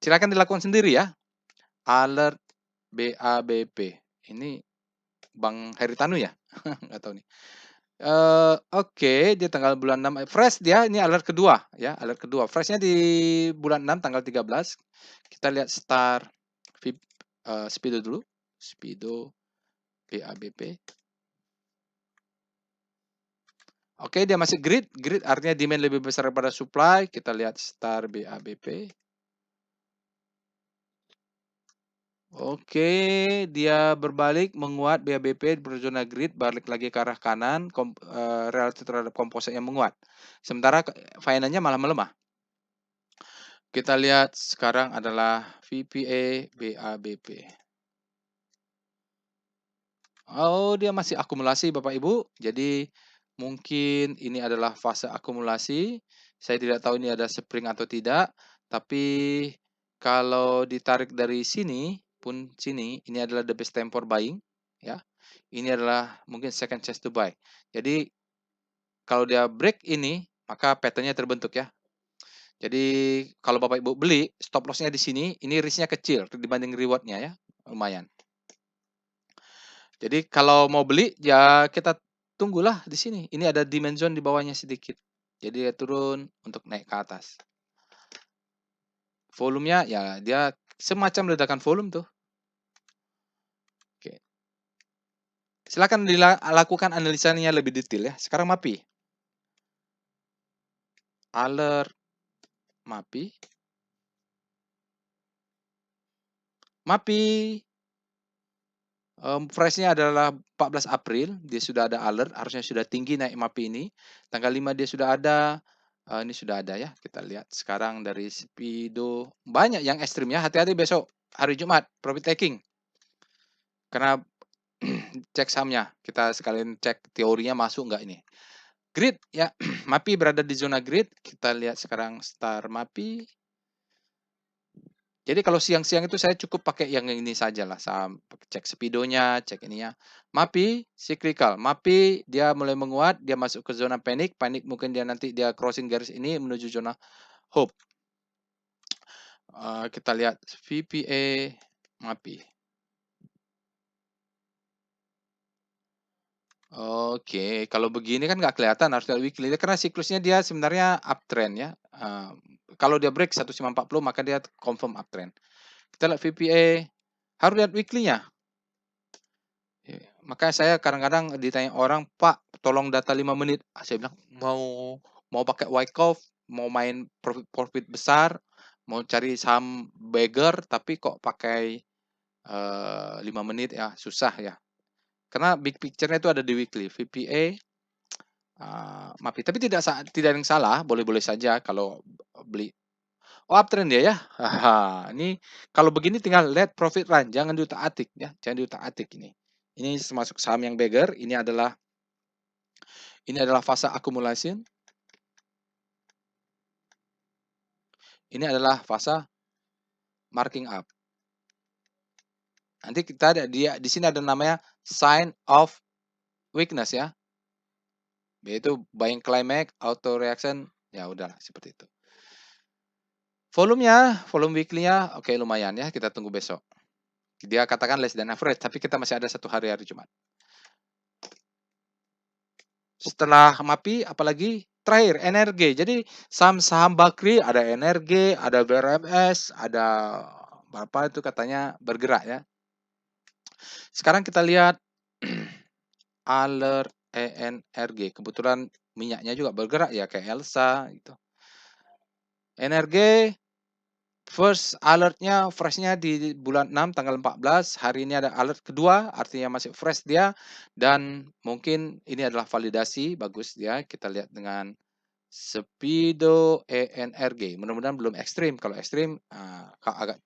Silakan dilakukan sendiri ya. Alert BABP. Ini Bang Haritanu ya? Nggak tahu nih. Oke, di tanggal bulan 6 fresh dia ini alert kedua ya, alert kedua. Freshnya di bulan 6 tanggal 13. Kita lihat Star Speedo dulu. Speedo BABP. Oke, dia masih grid. Grid artinya demand lebih besar daripada supply. Kita lihat Star BABP. Oke, dia berbalik menguat BABP berzona grid, balik lagi ke arah kanan, relatif terhadap komposit yang menguat. Sementara finance-nya malah melemah. Kita lihat sekarang adalah VPA BABP. Oh, dia masih akumulasi Bapak Ibu. Jadi mungkin ini adalah fase akumulasi. Saya tidak tahu ini ada spring atau tidak, tapi kalau ditarik dari sini pun sini, ini adalah the best time for buying ya. Ini adalah mungkin second chance to buy. Jadi kalau dia break ini, maka pattern-nya terbentuk ya. Jadi kalau Bapak Ibu beli, stop loss-nya di sini, ini risk-nya kecil dibanding reward-nya ya, lumayan. Jadi kalau mau beli ya kita tunggulah di sini. Ini ada demand zone di bawahnya sedikit. Jadi dia turun untuk naik ke atas. Volumenya ya dia semacam ledakan volume tuh. Oke. Silakan dilakukan analisanya lebih detail ya. Sekarang MAPI. Alert MAPI. MAPI price-nya adalah 14 April, dia sudah ada alert, harusnya sudah tinggi naik MAPI ini. Tanggal 5 dia sudah ada, ini sudah ada ya, kita lihat sekarang dari Speedo. Banyak yang ekstrim ya, hati-hati besok hari Jumat, profit taking. Karena cek sahamnya, kita sekalian cek teorinya masuk nggak ini. Grid ya, MAPI berada di zona grid, kita lihat sekarang star MAPI. Jadi kalau siang-siang itu saya cukup pakai yang ini saja lah, saham cek speedonya, cek ininya. MAPI cyclical, MAPI dia mulai menguat, dia masuk ke zona panik, panik mungkin dia nanti dia crossing garis ini menuju zona hope. Kita lihat VPA MAPI. Oke, kalau begini kan nggak kelihatan harus lihat weekly karena siklusnya dia sebenarnya uptrend ya. Kalau dia break 1540 maka dia confirm uptrend. Kita lihat VPA, harus lihat weekly-nya. Makanya saya kadang-kadang ditanya orang, "Pak, tolong data 5 menit." Saya bilang, "Mau pakai Wyckoff, mau main profit besar, mau cari saham beggar tapi kok pakai 5 menit ya, susah ya." Karena big picture-nya itu ada di weekly, VPA, MAPI. Tapi tidak ada yang salah, boleh-boleh saja kalau beli. Oh, uptrend dia ya? Ini kalau begini tinggal lihat profit run, jangan diutak-atik ya, jangan diutak-atik ini. Ini termasuk saham yang beggar, ini adalah fase accumulation. Ini adalah fase marking up. Nanti kita ada di sini ada namanya sign of weakness ya. Yaitu buying climax, auto reaction, ya udahlah seperti itu. Volume weekly-nya oke lumayan ya, kita tunggu besok. Dia katakan less than average, tapi kita masih ada 1 hari Jumat. Setelah MAPI apalagi terakhir NRG. Jadi saham-saham Bakri ada NRG, ada BRMS, ada apa itu katanya bergerak ya. Sekarang kita lihat alert ENRG. Kebetulan minyaknya juga bergerak ya kayak Elsa gitu. NRG first alertnya freshnya di bulan 6 tanggal 14. Hari ini ada alert kedua, artinya masih fresh dia. Dan mungkin ini adalah validasi, bagus dia. Kita lihat dengan Speedo ENRG. Mudah-mudahan belum ekstrim. Kalau ekstrim agak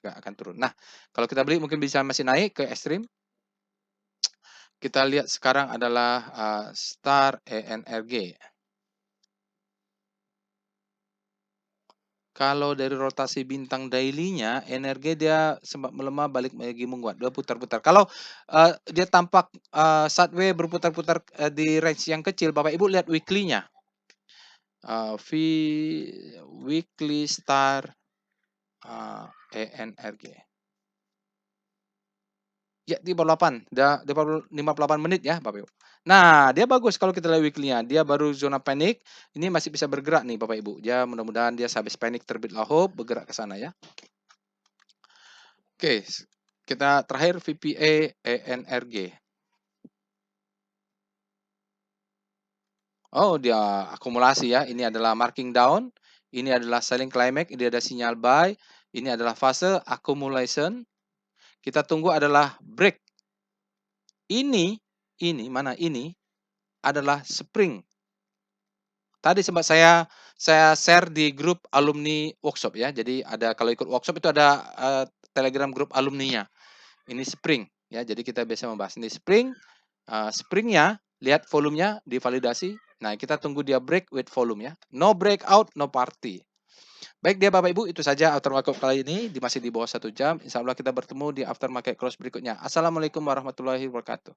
akan turun. Nah, kalau kita beli mungkin bisa masih naik ke ekstrim. Kita lihat sekarang adalah Star ENRG. Kalau dari rotasi bintang daily-nya, energi dia sempat melemah balik lagi menguat, dia putar-putar. Kalau dia tampak sideways berputar-putar di range yang kecil, Bapak Ibu lihat weekly-nya. Weekly Star ENRG. Ya, di bawah 8, dia 58 menit ya, Bapak Ibu. Nah, dia bagus kalau kita lihat weekly-nya. Dia baru zona panik, ini masih bisa bergerak nih Bapak Ibu. Dia mudah-mudahan dia habis panik terbitlah hope, bergerak ke sana ya. Oke, kita terakhir VPA ENRG. Oh, dia akumulasi ya. Ini adalah marking down, ini adalah selling climax, ini ada sinyal buy, ini adalah fase accumulation. Kita tunggu adalah break. Ini mana ini adalah spring. Tadi sempat saya share di grup alumni workshop ya. Jadi ada kalau ikut workshop itu ada Telegram grup alumninya. Ini spring ya. Jadi kita biasa membahas ini spring. Springnya lihat volumenya divalidasi. Nah, kita tunggu dia break with volume ya. No breakout, no party. Baik dia Bapak Ibu, itu saja aftermarket kali ini. Masih di bawah 1 jam. Insya Allah kita bertemu di aftermarket close berikutnya. Assalamualaikum warahmatullahi wabarakatuh.